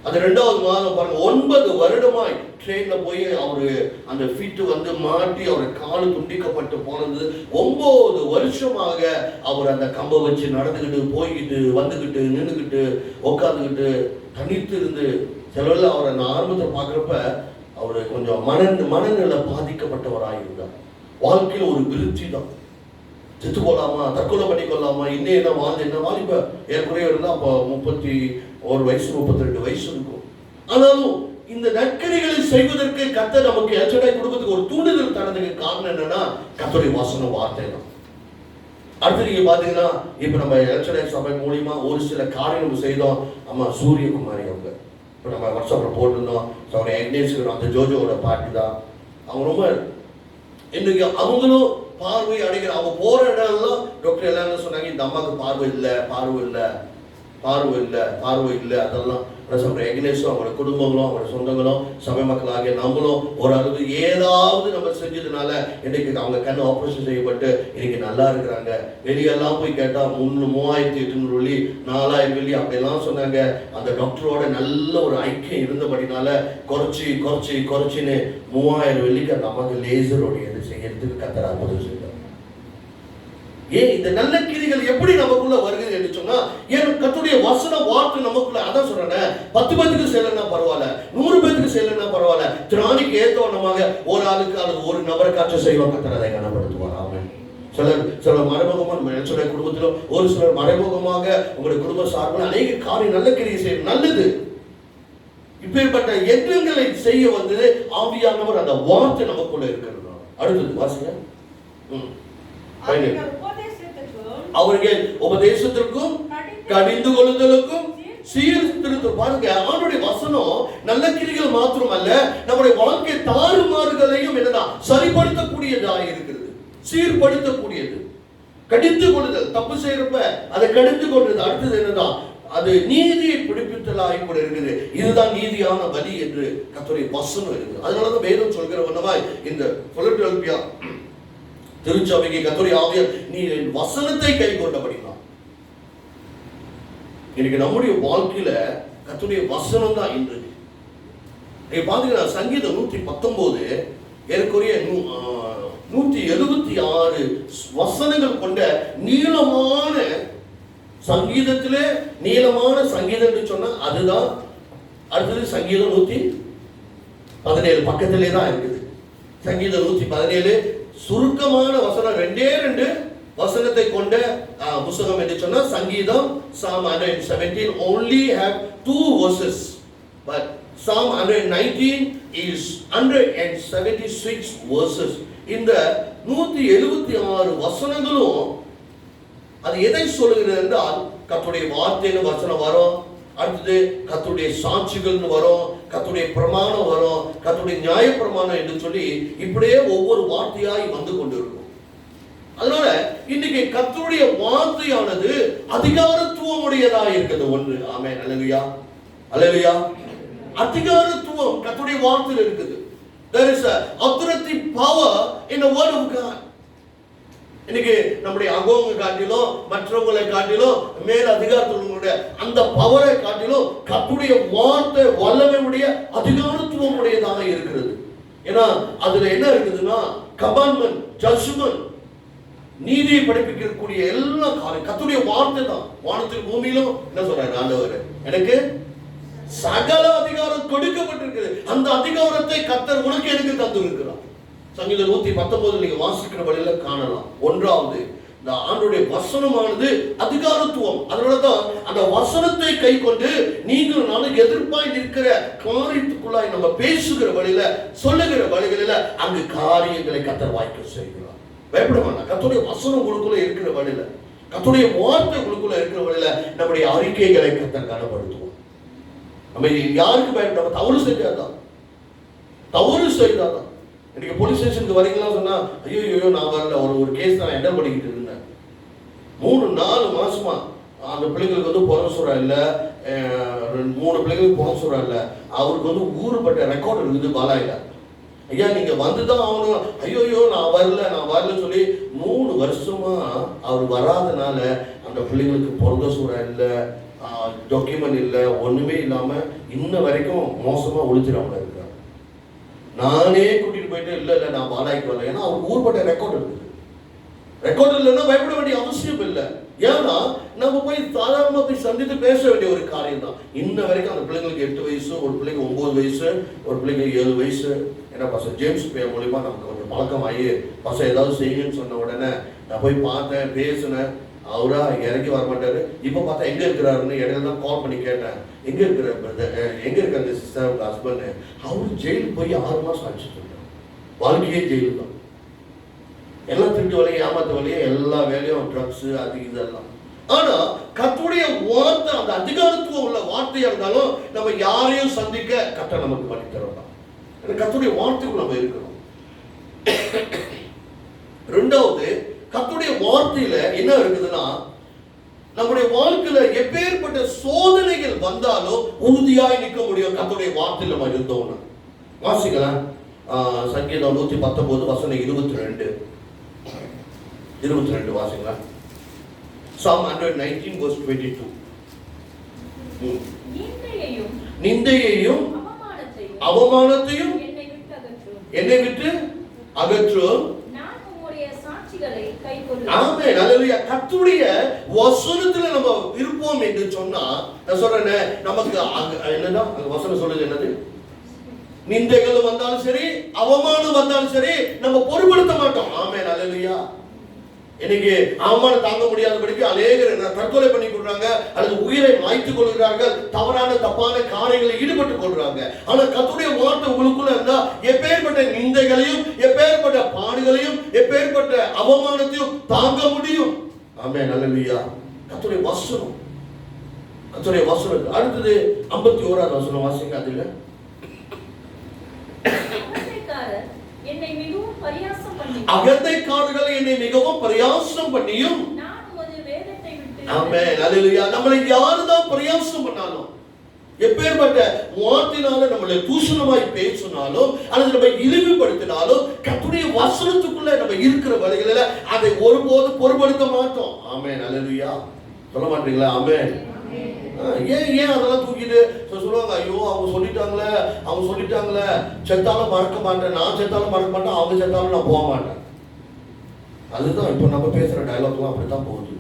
அது 2வது மாதம் பாருங்க, 9 வருடமாய் ட்ரெயின்ல போய் அவரு அந்த ஃபீட் மாட்டி அவரு காலு துண்டிக்கப்பட்டு போனது. 9 வருஷமாக அவர் அந்த கம்பை வச்சு நடந்துகிட்டு போய்கிட்டு வந்துகிட்டு நின்றுகிட்டு உட்காந்துக்கிட்டு தனித்து இருந்து சிலவில் அவரை நான் ஆரம்பத்தை பார்க்குறப்ப அவரு கொஞ்சம் மனநிலை பாதிக்கப்பட்டவராக இருந்தார். வாழ்க்கையில் ஒரு விருத்தி தான். செத்து போலாமா, தற்கொலை பண்ணிக்கொள்ளாமா, இன்னும் என்ன வாலிப ஏற்குறைய இருந்தா அப்போ 31 வயசு 32 வயசு இருக்கும். ஆனாலும் இந்த நற்கரிகளை செய்வதற்கு கர்த்தர் நமக்கு எச்சடை கொடுக்கிறதுக்கு ஒரு தூண்டுதல் தரதுக்கு காரணம் என்னன்னா, கர்த்தருடைய வசனம் வார்த்தை தான். அடுத்து நீங்க பாத்தீங்கன்னா, இப்ப நம்ம எச்சடை சபை மூலியமா ஒரு சில காரியம் செய்தோம். அம்மா சூரியகுமாரி அவங்க இப்ப நம்ம வாட்ஸ்அப்ல போட்டிருந்தோம். அந்த ஜோஜோட பாட்டி தான் அவங்க. ரொம்ப இன்னைக்கு அவங்களும் பார்வை அடைகிற அவங்க போற இடம்லாம் டாக்டர் எல்லாரும் சொன்னாங்க, இந்த அம்மாவுக்கு பார்வை இல்லை. அதெல்லாம் எக்னேஸும் அவங்களோட குடும்பங்களும் அவங்களோட சொந்தங்களும் சபை மக்களாகிய நம்மளும் ஓரளவு ஏதாவது நம்ம செஞ்சதுனால இன்னைக்கு அவங்க கண் ஆபரேஷன் செய்யப்பட்டு இன்னைக்கு நல்லா இருக்கிறாங்க. வெளியெல்லாம் போய் கேட்டா 3800 வெள்ளி 4000 வெள்ளி அப்படிலாம் சொன்னாங்க. அந்த டாக்டரோட நல்ல ஒரு ஐக்கியம் இருந்தபடினால குறைச்சின்னு 3000 வெள்ளிக்கு அந்த அம்மாவுக்கு லேசரோடைய செய்யறதுக்கு கர்த்தர் அற்புதம் செய்தார். ஏன் இந்த நல்ல கிரிகள் எப்படி நமக்குள்ள வருகிறது என்று சொன்னா, ஏன் கர்த்தருடைய வசன வார்த்தை நமக்குள்ள. அதான் சொல்றேன், 10 பேருக்கு செய்யலன்னா பரவாயில்ல, 100 பேருக்கு செய்யலன்னா பரவாயில்ல, திராணிக்கு ஏத்தவனமாக ஒரு ஆளுக்கு அல்லது ஒரு நபருக்காச்சும் செய்வாங்க. கர்த்தர் அதை கனப்படுத்துவார். ஆமென். சிலர் மறைமுகமாக நம்ம எல்சடை குடும்பத்திலும், ஒரு சிலர் மறைமுகமாக உங்களுடைய குடும்ப சார்பில் அநேக காரியம் நல்ல கிரியை செய்யும். நல்லது. இப்பேற்பட்ட எண்ணங்களை செய்ய ஆவியானவர் அந்த வார்த்தை நமக்குள்ள இருக்கிறது. அடுத்தது வாசிங்க. அவர்கள் உபதேசத்திற்கும் கடிந்து கொள்ளுதலுக்கும் சீர்திருத்தம். பாருங்க, அவனுடைய வசனம் நல்ல கிரிகள் மாத்திரமல்ல, நம்முடைய வாழ்க்கை தாறுமாறுகளையும் என்னதான் சரிப்படுத்தக்கூடியதாக இருக்கிறது, சீர்படுத்தக்கூடியது. கடிந்து கொள்ளுதல், தப்பு செய்யறப்ப அதை கடிந்து கொள்ளுது. அடுத்தது என்னதான், அது நீதியை பிடிப்பித்தலாகி கூட இருக்குது. இதுதான் நீதியான வழி என்று கர்த்தருடைய வசனம் இருக்குது. அதனாலதான் வேதம் சொல்கிற வண்ணமாய் இந்த பிலதெல்பியா திருச்சபைக்கு கர்த்தருடைய ஆவியார் நீ வசனத்தை கை கொண்டபடிதான். இன்னைக்கு நம்முடைய வாழ்க்கையில கர்த்தருடைய வசனம் தான் இன்று. நீங்க பாத்தீங்கன்னா சங்கீதம் 119 ஏறக்குறைய 176 வசனங்கள் கொண்ட நீளமான சங்கீதத்திலே நீளமான சங்கீதம் என்று சொன்னா அதுதான். அடுத்தது சங்கீதம் 117 பக்கத்திலே தான் இருக்குது. சங்கீதம் 117 சுருக்கமான வசனம், 2 வசனத்தை கொண்ட புத்தகம் என்று சொன்னா சங்கீதம். Psalm 117 only have 2 verses, but Psalm 119 is 176 verses. இந்த 176 வசனங்களும் அது எதை சொல்லுகிறது என்றால், கர்த்தருடைய வார்த்தைன்னு வசனம் வரும், அடுத்தது கர்த்தருடைய சாட்சிகள்னு வரும், கர்த்தருடைய பிரமாணம் வரும், கர்த்தருடைய நியாய பிரமாணம் என்று சொல்லி இப்படியே ஒவ்வொரு வார்த்தையாய் வந்து கொண்டிருக்கும். அதனால இன்னைக்கு கர்த்தருடைய வார்த்தையானது அதிகாரத்துவம் உடையதாக இருக்குது. ஒன்று. ஆமென். அல்லேலூயா, அல்லேலூயா. அதிகாரத்துவம் கர்த்தருடைய வார்த்தையில் இருக்குது. There is a authority power in the word of God. இன்னைக்கு நம்முடைய அகோங்க காட்டிலும் மற்றவங்களை காட்டிலும் மேல் அதிகாரத்துவங்களுடைய அந்த பவரை காட்டிலும் கர்த்தருடைய வார்த்தை வல்லமையுடைய அதிகாரத்துவம் உடையதாக இருக்கிறது. ஏன்னா அதுல என்ன இருக்குதுன்னா, கமாண்ட்மெண்ட், ஜட்ஜ்மெண்ட், நீதியை படிப்பிக்கக்கூடிய எல்லா காரியம் கர்த்தருடைய வார்த்தை தான். வானத்தில் பூமியிலும் என்ன சொல்றாரு ஆண்டவர், எனக்கு சகல அதிகாரம் கொடுக்கப்பட்டிருக்கிறது. அந்த அதிகாரத்தை கர்த்தர் உனக்கு எனக்கு தந்திருக்கிறார். சங்கீதம் 119 நீங்க வாசிக்கிற வழியில காணலாம். ஒன்றாவது, இந்த ஆண்டுடைய வசனமானது அதிகாரத்துவம். அதனாலதான் அந்த வசனத்தை கை கொண்டு நீங்கள் நானும் எதிர்ப்பாய் நிற்கிற காரியத்துக்குள்ளாய் நம்ம பேசுகிற வழியில, சொல்லுகிற வழிகளில அங்கு காரியங்களை கர்த்தர் வாய்க்க செய்கிறார். பயப்பட வேண்டாம். கர்த்தருடைய வசனம் உங்களுக்குள்ள இருக்கிற வழியில, கர்த்தருடைய வார்த்தை உங்களுக்குள்ள இருக்கிற வழியில நம்முடைய அறிக்கைகளை கர்த்தர் கனப்படுத்துவோம். நம்ம யாருக்கு பயப்பட, நம்ம தவறு செஞ்சாதான், தவறு செய்தாதான். இன்னைக்கு போலீஸ் ஸ்டேஷனுக்கு வரீங்களா சொன்னா, ஐயோ நான் வரல, ஒரு கேஸ் நான் ஹேண்டில் பண்ணிக்கிட்டு இருந்தேன். 3-4 மாசமா அந்த பிள்ளைங்களுக்கு வந்து புறசுரா இல்லை, 3 பிள்ளைங்களுக்கு புறசுரா இல்லை. அவருக்கு வந்து ஊறுபட்ட ரெக்கார்டு இருக்குது பாலாயில. ஐயா நீங்க வந்துதான் ஆகணும். ஐயோ நான் வரல சொல்லி 3 வருஷமா அவர் வராதனால அந்த பிள்ளைங்களுக்கு பிறந்த சூறா இல்லை, டாக்குமெண்ட் இல்லை, ஒண்ணுமே இல்லாம இன்ன வரைக்கும் மோசமா ஒழிச்சிடாம இருக்காரு. நானே கூட்டிட்டு போயிட்டு இல்ல நான் பாலாய்க்கு வரல. ஏன்னா அவருக்கு ஊர்பட்ட ரெக்கார்டு இருக்குது. ரெக்கார்டு இல்லைன்னா பயப்பட வேண்டிய அவசியம் இல்லை. ஏன்னா நம்ம போய் சாதாரணமா போய் சந்தித்து பேச வேண்டிய ஒரு காரியம் தான். இன்ன வரைக்கும் அந்த பிள்ளைங்களுக்கு 8 வயசு, ஒரு பிள்ளைங்க 9 வயசு, ஒரு பிள்ளைங்க 7 வயசு. ஏன்னா பசங்க ஜேம்ஸ் பே மூலியமா நமக்கு கொஞ்சம் பழக்கமாகி பசங்க ஏதாவது செய்யுன்னு சொன்ன உடனே நான் போய் பார்த்தேன், பேசினேன். அவரா இறங்கி வர மாட்டாரு. இப்ப பார்த்தா எங்க இருக்கிறாருன்னு இடையில தான் கால் பண்ணி கேட்டேன், எங்க இருக்க அந்த சிஸ்டர் ஹஸ்பண்ட். அவரு ஜெயிலுக்கு போய் 6 மாசம் ஆச்சு. வாழ்க்கையே ஜெயிலு தான். எல்லாம் திருட்டு வேலையும் ஏமாத்த வேலையும் எல்லா வேலையும் ட்ரக்ஸ் அது இதெல்லாம். ஆனா கர்த்தருடைய வார்த்தை அந்த அதிகாரத்துவம் உள்ள வார்த்தையா இருந்தாலும் நம்ம யாரையும் சந்திக்க கர்த்தர் நமக்கு பண்ணி தரலாம். கர்த்தருடைய வார்த்தைக்குள்ள நம்ம இருக்கிறோம். ரெண்டாவது, கர்த்தருடைய வார்த்தையில என்ன இருக்குதுன்னா, நம்முடைய வாழ்க்கையில எப்பேற்பட்ட சோதனைகள் வந்தாலும் உறுதியாய் நிற்க முடியும் கர்த்தருடைய வார்த்தையில நம்ம இருந்தோம்னா. வாசிக்கலாம். சங்கீதம் 119 வசனம் 22 வாசிக்கலாம். Psalm 119 verse 22. நிந்தையையும் அவமானத்தையும் என்னை விட்டு அகற்றும். ஆமென். அல்லேலூயா. கர்த்தருடைய வசனத்துல நம்ம இருப்போம் என்று சொன்னா, நான் சொல்றேன், நமக்கு என்னன்னா அந்த வசனம் சொல்லுது என்னது, நிந்தைகள் வந்தாலும் சரி, அவமானம் வந்தாலும் சரி, நம்ம பொறுப்படுத்த மாட்டோம். ஆமென். அல்லேலூயா. இன்னைக்கு அவமானம் தாங்க முடியாதபடிக்கு அநேகர் தற்கொலை பண்ணி கொள்றாங்க, அல்லது உயிரை மாய்த்துக் கொள்கிறார்கள், தவறான தப்பான காரியங்களில் ஈடுபட்டுக் கொள்றாங்க. ஆனா கர்த்தருடைய வார்த்தை உங்களுக்குள்ள இருந்தா எப்பேற்பட்ட நிந்தைகளையும், எப்பேற்பட்ட பாடுகளையும், எப்பேற்பட்ட அவமானத்தையும் தாங்க முடியும். ஆமென். அல்லேலூயா. கர்த்தருடைய வசனம், கர்த்தருடைய வசனம். அடுத்தது 51வது வசனம் வாசிங்க. அதுல அகந்தைக்காரர்கள் என்னை மிகவும் பரியாசம் பண்ணியும். ஆமென். அல்லேலூயா. நம்மளை யாருதான் பரியாசம் பண்ணாலும், எப்பேற்பட்ட வார்த்தையினால நம்மளை தூஷணமாய் பேசினாலும் அல்லது நம்ம இழிவுபடுத்தினாலும் கர்த்தருடைய வசனத்துக்குள்ள நம்ம இருக்கிற வழிகளில அதை ஒருபோது பொறுப்படுத்த மாட்டோம். ஆமென். அல்லேலூயா. சொல்ல மாட்டீங்களா? ஆமென். ஏன் அதெல்லாம் தூக்கிட்டு சொல்லுவாங்க, ஐயோ அவங்க சொல்லிட்டாங்களே, செத்தாலும் மறக்க மாட்டேன், நான் செத்தாலும் மறக்க மாட்டேன், அவங்க செத்தாலும் நான் போக மாட்டேன். அதுதான் இப்ப நம்ம பேசுற டயலாக்லாம் அப்படித்தான் போகுது.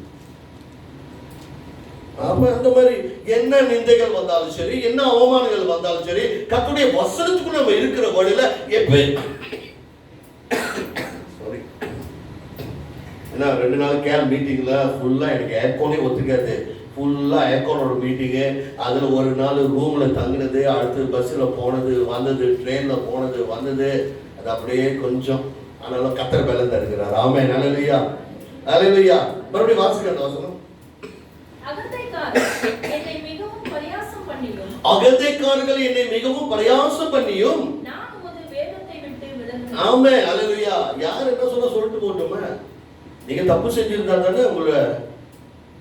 ஆமா, அந்த மாதிரி என்ன நிந்தைகள் வந்தாலும் சரி, என்ன அவமானங்கள் வந்தாலும் சரி, கர்த்தருடைய வசனத்துக்குள்ள நம்ம இருக்கிற வழியில சாரி, ஏன்னா 2 நாள் கேம்ப் மீட்டிங்ல ஃபுல்லா எனக்கு ஏர்கோனே ஒத்துக்காது. ஃபுல்லா ஏர்கோனோட மீட்டிங்கு, அதுல ஒரு நாள் ரூம்ல தங்கினது, அடுத்து பஸ்ல போனது வந்தது, ட்ரெயின்ல போனது வந்தது, அது அப்படியே கொஞ்சம். ஆனாலும் கர்த்தர் பலன் தருகிறார். ஆமென், ஹல்லேலூயா, ஹல்லேலூயா. மறுபடியும் வாசிக்க அந்த வசனம். என்னை மிகவும் பரியாசம் பண்ணியும், அகந்தைக்காரர்கள் என்னை மிகவும் பரியாசம் பண்ணியும், நான் உமது வேதத்தை விட்டு விலகினேன். ஆமென், ஹல்லேலூயா. யார் என்ன சொல்லிட்டு போட்டுமே, நீங்க தப்பு செஞ்சிருந்தா தானே உங்களை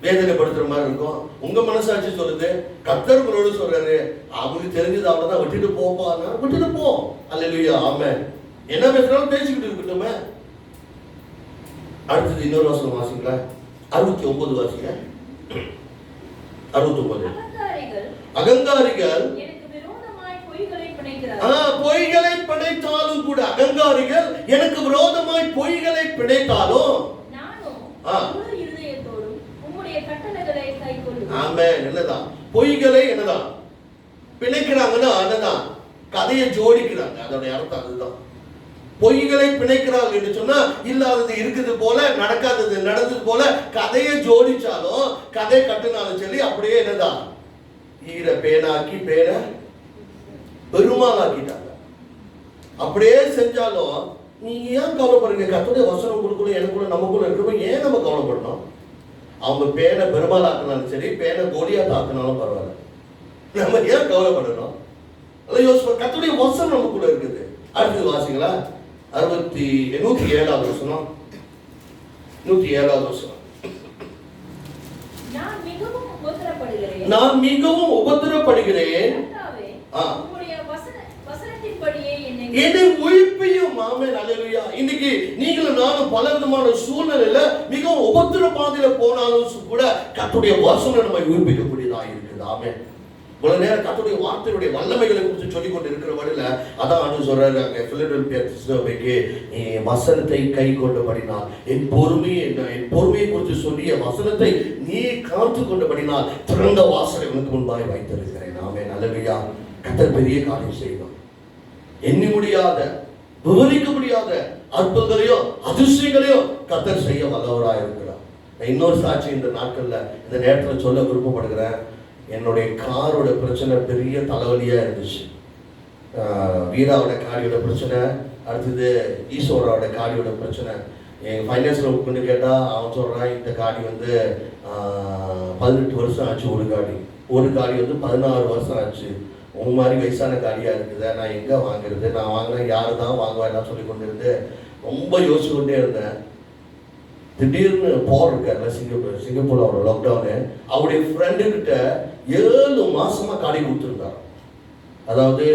வேதனைப்படுத்துற மாதிரி இருக்கும். உங்க மனசாட்சி சொல்லுது, கர்த்தர் உங்களோட சொல்றாரு, அவங்களுக்கு தெரிஞ்சது அவ்வளவுதான், விட்டுட்டு போப்பா, விட்டுட்டு போ. ஹல்லேலூயா, ஆமென். என்ன பேசுறாலும் பேசிக்கிட்டு இருக்கட்டுமே. அடுத்தது இன்னொரு வசனம் வாசிங்களா, 69 வாசிங்க. 69. அகங்காரிகள் எனக்கு விரோதமாய் பொய்களை பிணைக்கிறார்கள். பொய்களை பிணைத்தாலும் கூட, அகங்காரிகள் எனக்கு விரோதமாய் பொய்களை பிணைத்தாலும் நானும் முழு இருதயத்தோடும் உம்முடைய கட்டளைகளை கைக்கொள்ளுவேன். ஆமென். என்னதான் பொய்களை என்னதான் பிணைக்கிறாங்கன்னா, என்னதான் கதையை ஜோடிக்கிறாங்க. அதோட அர்த்தம் அதுதான். பொய்களை பிணைக்கிறாங்க என்று சொன்னா, இல்லாதது இருக்குது போல, நடக்காதது நடந்தது போல கதையை ஜோடிச்சாலும், கதை கட்டுனாலும் சரி, அப்படியே என்னதான் ஈர பேனாக்கி பேன பெருமாளாக்கிட்டாங்க. அப்படியே செஞ்சாலும் நீங்க ஏன் கவலைப்படுறீங்க? கர்த்தருடைய வசனம் கொடுக்கணும், எனக்குள்ள நமக்குள்ள இருக்கிறப்ப ஏன் நம்ம கவலைப்படணும்? அவங்க பேனை பெருமாளாக்கினாலும் சரி, பேனை கோலியாத் ஆக்கினாலும் பரவாயில்ல, நம்ம ஏன் கவலைப்படணும்? அதான் யோசிப்போம். கர்த்தருடைய வசனம் நமக்குள்ள இருக்குது. அடுத்தது வாசிங்களா, 107வது வசனம். 107வது வசனம். நான் மிகவும் உபத்திரப்படுகிறேன், என்னை உயிர்ப்பையும். ஆமென், ஹல்லேலூயா. இன்னைக்கு நீங்களும் நானும் பல விதமான சூழ்நிலையில மிகவும் உபத்திர பாதையில போனாலும் கூட கர்த்தருடைய வசனம் நம்மை உயிர்ப்பிக்கக்கூடியதா இருக்குது. ஆமென். இவ்வளவு நேரம் கர்த்தருடைய வார்த்தையுடைய வல்லமைகளை குறித்து சொல்லிக் கொண்டு இருக்கிற வழியில அதான் ஆண்டு சொல்றாரு அங்க பிலடெல்பியா சபைக்கு, நீ வசனத்தை கை கொண்டபடினால், என் பொறுமையை குறித்து சொல்லிய வசனத்தை நீ காத்து கொண்டபடினால் திறந்த வாசலை உனக்கு முன்பாய் வைத்திருக்கிறேன். ஆமென், ஹல்லேலூயா. கர்த்தர் பெரிய காரியம் செய்யணும். எண்ணி முடியாத, விவரிக்க முடியாத அற்புதங்களையோ அதிசயங்களையோ கர்த்தர் செய்ய வல்லவராக இருக்கிறார். இன்னொரு சாட்சி இந்த நாட்கள்ல இந்த நேரத்தில் சொல்ல விருப்பப்படுகிறேன். என்னுடைய காரோட பிரச்சனை பெரிய தலைவலியா இருந்துச்சு. வீராவோட காடியோட பிரச்சனை, அடுத்தது ஈஸ்வரோட காடியோட பிரச்சனை. எங்கள் ஃபைனான்ஸில் கொண்டு கேட்டால் அவன் சொல்கிறான், இந்த காடி வந்து 18 வருஷம் ஆச்சு. ஒரு காடி வந்து 16 வருஷம் ஆச்சு. உன் மாதிரி வயசான காடியாக இருக்குது, நான் எங்கே வாங்குறது? நான் வாங்கினேன், யாரு தான் வாங்குவேன் சொல்லி கொண்டு இருந்து ரொம்ப யோசிச்சு கொண்டே இருந்தேன். திடீர்னு போர் இருக்கார்ல சிங்கப்பூர்ல அவரோட லாக்டவுனு, அவருடைய ஃப்ரெண்டுக்கிட்ட 7 மாசமா காடி கொடுத்துருந்தார். அதாவது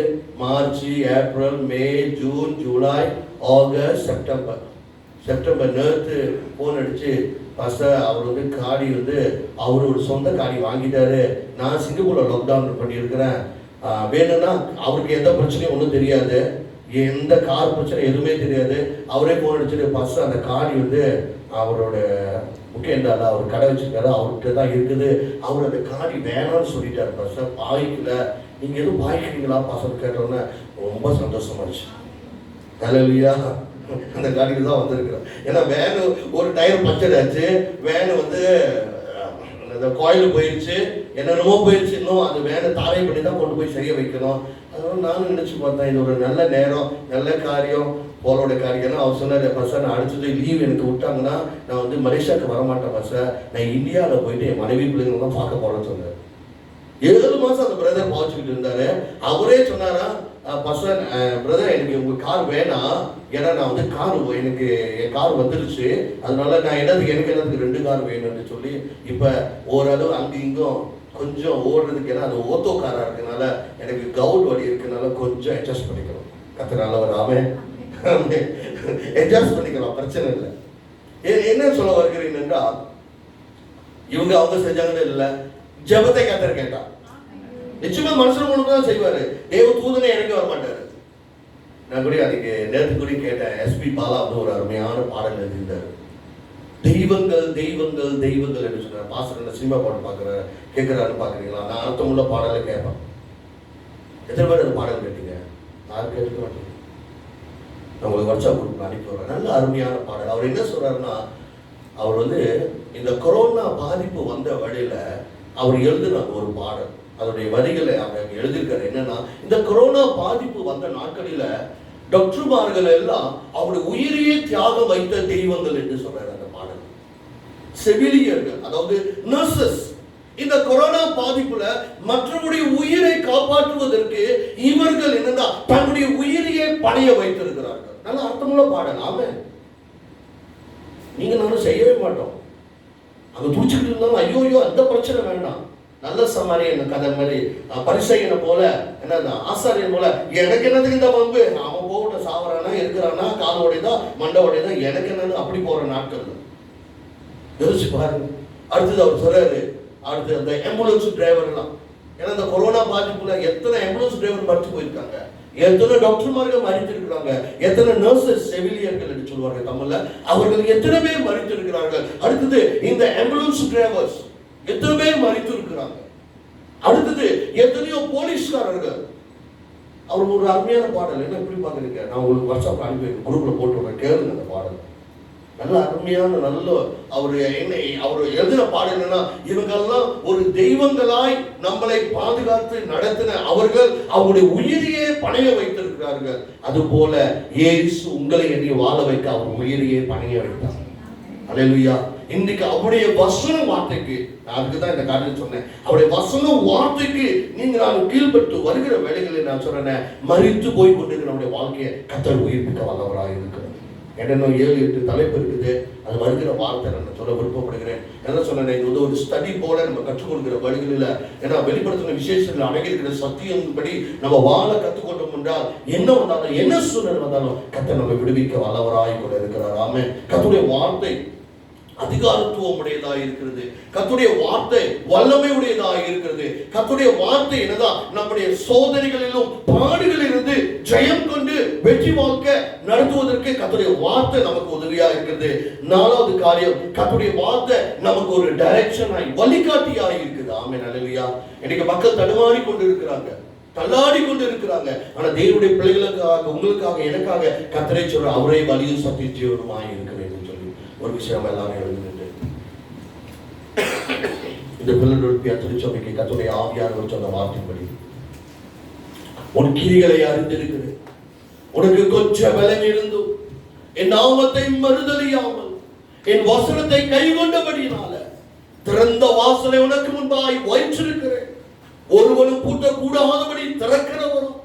மார்ச், ஏப்ரல், மே, ஜூன், ஜூலை, ஆகஸ்ட், செப்டம்பர் நேற்று ஃபோன் அடிச்சு, பாஸ்டர் அவர் வந்து காடி வந்து அவரோட சொந்த காடி வாங்கிட்டாரு, நான் சிங்கப்பூர்ல லாக்டவுன் பண்ணியிருக்கிறேன், வேணும்னா அவருக்கு எந்த பிரச்சனையும் ஒன்றும் தெரியாது, எந்த கார் பிரச்சனை எதுவுமே தெரியாது. அவரே ஃபோன் அடிச்சுட்டு, பாஸ்டர் அந்த காடி வந்து அவரோட முக்கியண்டால அவர் கடை வச்சிருக்காரு, அவர்கிட்ட தான் இருக்குது, அவர் அந்த காடி வேணாம்னு சொல்லிட்டாரு பாஸ்டர், பாய்க்கல. நீங்க எதுவும் பாய்க்கிறீங்களா பாஸ்டர் கேட்டோன்னே ரொம்ப சந்தோஷமாச்சு. ஹல்லேலூயா. அந்த காடிக்கு தான் வந்திருக்கிறோம். ஏன்னா வேனு ஒரு டயர் பஞ்சர் ஆச்சு, வேனு வந்து அந்த கோயிலுக்கு போயிடுச்சு, என்னென்னமோ போயிடுச்சு, இன்னும் அந்த வேனை தாரை பண்ணி தான் கொண்டு போய் செய்ய வைக்கணும். அதனால நானும் நினைச்சு பார்த்தேன், இது ஒரு நல்ல நேரம், நல்ல காரியம், போலோட காரியம்னா. அவர் சொன்னார், பஸ்ஸார் நான் அடுத்தது லீவ் எனக்கு விட்டாங்கன்னா நான் வந்து மலேசியாவுக்கு வரமாட்டேன் பஸ்ஸார், நான் இந்தியாவில் போயிட்டு என் மனைவி பிள்ளைங்களாம் பார்க்க போகிறேன்னு சொன்னார். 7 மாதம் அந்த பிரதர் பாவச்சுக்கிட்டு இருந்தாரு. அவரே சொன்னாரா, பஸ்ஸார் பிரதர் எனக்கு உங்கள் கார் வேணாம், ஏன்னா நான் வந்து எனக்கு என் கார் வந்துருச்சு, அதனால நான் எனக்கு என்னதுக்கு 2 கார் வேணும்னு சொல்லி இப்போ ஓரளவு அங்கே இங்கும் கொஞ்சம் ஓடுறதுக்கு, ஏன்னா அது ஓத்தோ காராக இருக்கனால எனக்கு கவுட் வலி இருக்கனால கொஞ்சம் அட்ஜஸ்ட் பண்ணிக்கணும். கத்துனால ஒரு அவன் அட்ஜஸ்ட் பண்ணிக்கலாம், பிரச்சனை இல்லை. என்ன சொல்ல வருகிறேன் என்றால், அவங்க செஞ்சாங்கன்னு இல்லை, ஜெபத்தை கத்தர் கேட்டா. நிச்சயமா மனுஷன் மூலம் தான் செய்வாரு, தேவ தூதனை இறங்கி வர மாட்டாரு. நான் கூட அன்னைக்கு நேற்று கூட கேட்டேன், எஸ்பி பாலா வந்து ஒரு அருமையான பாடல் எழுதியிருந்தாரு. தெய்வங்கள் தெய்வங்கள் தெய்வங்கள் என்று சொல்றாரு. பாஸ்டர் சினிமா பாடம் பார்க்குறாரு, கேட்குறாருன்னு பார்க்குறீங்களா? நான் அர்த்தமுள்ள பாடலை கேட்பேன். எத்தனை பேர் அந்த பாடல் கேட்டீங்க? யாரும் கேட்க மாட்டேங்க. நான் உங்களுக்கு வாட்ஸ்அப் குரூப்ல அனுப்பி விடுறேன். நல்ல அருமையான பாடல். அவர் என்ன சொல்றாருன்னா, அவர் வந்து இந்த கொரோனா பாதிப்பு வந்த வழியில அவர் எழுதின ஒரு பாடல், அதனுடைய வரிகளை அவர் எழுதியிருக்காரு. என்னன்னா, இந்த கொரோனா பாதிப்பு வந்த நாட்களில டாக்டர்மார்கள் எல்லாம் அவருடைய உயிரையே தியாகம் வைத்த தெய்வங்கள் என்று சொல்றாரு அந்த பாடல். செவிலியர்கள், அதாவது நர்சஸ், இந்த கொரோனா பாதிப்புல மற்றவருடைய உயிரை காப்பாற்றுவதற்கு இவர்கள் என்னன்னா தன்னுடைய உயிரையே பணைய வைத்திருக்கிறார்கள். நல்ல அர்த்தமுள்ள பாடல். ஆமென். நீங்க நானும் செய்யவே மாட்டோம். அங்க துடிச்சுக்கிட்டு இருந்தாலும் ஐயோ அந்த பிரச்சனை வேண்டாம். நல்ல சமாரியன் கதை மாதிரி பரிசையனை போல என்ன ஆசாரியன் போல, எனக்கு என்னதுக்கு இந்த பம்பு, அவன் போகிட்ட சாவறானா இருக்கிறானா கால் உடையதான் மண்டை உடையதான், எனக்கு என்னது அப்படி போற நாட்கள் யோசிச்சு பாருங்க. அடுத்தது அவர் சொல்றாரு, அடுத்து அந்த ஆம்புலன்ஸ் டிரைவர்லாம், ஏன்னா இந்த கொரோனா பாதிப்புல எத்தனை ஆம்புலன்ஸ் டிரைவர் மறைச்சு போயிருக்காங்க, எத்தனை டாக்டர்மார்கள் மறித்திருக்கிறாங்க, எத்தனை நர்சஸ் செவிலியர்கள் என்று சொல்வார்கள் தமிழ்ல, அவர்கள் எத்தனை பேர் மறித்திருக்கிறார்கள். அடுத்தது இந்த ஆம்புலன்ஸ் டிரைவர்ஸ் எத்தனை பேர் மறித்திருக்கிறாங்க. அடுத்தது எத்தனையோ போலீஸ்காரர்கள். அவர் ஒரு அருமையான பாடல், என்ன எப்படி பாக்குறீங்க? நான் உங்களுக்கு வாட்ஸ்அப் அனுப்பி குரூப்ல போட்டு விடுறேன், கேளுங்க அந்த பாடல். நல்ல அருமையான நல்ல அவர் எழுதின பாடல் என்னன்னா, இவங்கெல்லாம் ஒரு தெய்வங்களாய் நம்மளை பாதுகாத்து நடத்தின அவர்கள் அவருடைய உயிரையே பணைய வைத்திருக்கிறார்கள். அது போல இயேசு உங்களை எண்ணி வாழ வைக்க அவர் உயிரையே பணைய வைத்தார். அல்லேலூயா. இன்னைக்கு அவருடைய வசன வார்த்தைக்கு, அதுக்கு தான் இந்த காரணம் சொன்னேன், அவருடைய வசன வார்த்தைக்கு நீங்க நான் கீழ்பட்டு வருகிற வேலைகளில் நான் சொன்னேன், மரித்து போய் கொண்டிருக்கிற நம்முடைய வாழ்க்கையை கர்த்தர் உயிர்ப்பிக்க வல்லவராக இருக்கிறார். என்னென்ன 7-8 தலைப்பு இருக்குது, அது வருகிற வார்த்தை நான் சொல்ல விருப்பப்படுகிறேன். என்ன சொன்னேன், இது வந்து ஒரு ஸ்டடி போல நம்ம கற்றுக் கொடுக்கிற வழிகளில், ஏன்னா வெளிப்படுத்தின விசேஷங்கள் அடங்கியிருக்கிற சத்தியம்படி நம்ம வாழ கற்றுக்கொண்டோம் என்றால் என்ன வந்தாலும் என்ன சூழ்நிலை வந்தாலும் கர்த்தர் நம்ம விடுவிக்க வல்லவராய் கூட இருக்கிறார். ஆமென். கர்த்தருடைய வார்த்தை அதிகாரத்துவம் உடையதாக இருக்கிறது. கர்த்தருடைய வார்த்தை வல்லமை உடையதாக இருக்கிறது. கர்த்தருடைய வார்த்தை என்னதான் நம்முடைய சோதனைகளிலும் பாடுகளிலிருந்து ஜெயம் கொண்டு வெற்றி வாழ்க்கை நடத்துவதற்கு கர்த்தருடைய வார்த்தை நமக்கு உதவியா இருக்கிறது. 4வது காரியம், கர்த்தருடைய வார்த்தை நமக்கு ஒரு டைரக்ஷனாய் வழிகாட்டியாக இருக்குது. ஆமென். அல்லேலூயா. இன்னைக்கு மக்கள் தடுமாறி கொண்டு இருக்கிறாங்க, தள்ளாடி கொண்டு இருக்கிறாங்க. ஆனா தேவனுடைய பிள்ளைகளுக்காக, உங்களுக்காக, எனக்காக கர்த்தரை சொல்ற அவரே வழியும் சத்திய ஜீவனுமாய் இருக்கிறேன் சொல்லி ஒரு விஷயம் எல்லாரும் எழுதுகிறது. இந்த பிள்ளைகளுடைய திருச்சபைக்கு கர்த்தருடைய ஆவியானவர் சொன்ன வார்த்தைப்படி, உன் கிரிகளை அறிந்திருக்கிறேன், உனக்கு கொஞ்சம் பலம் இருந்தும் என் நாமத்தை மறுதலியாமல் என் வசனத்தை கைகொண்டபடியினால திறந்த வாசலை உனக்கு முன்பாய் வைத்திருக்கிறேன். ஒருவரும் பூட்டக்கூடாதபடி திறக்கிறவரும்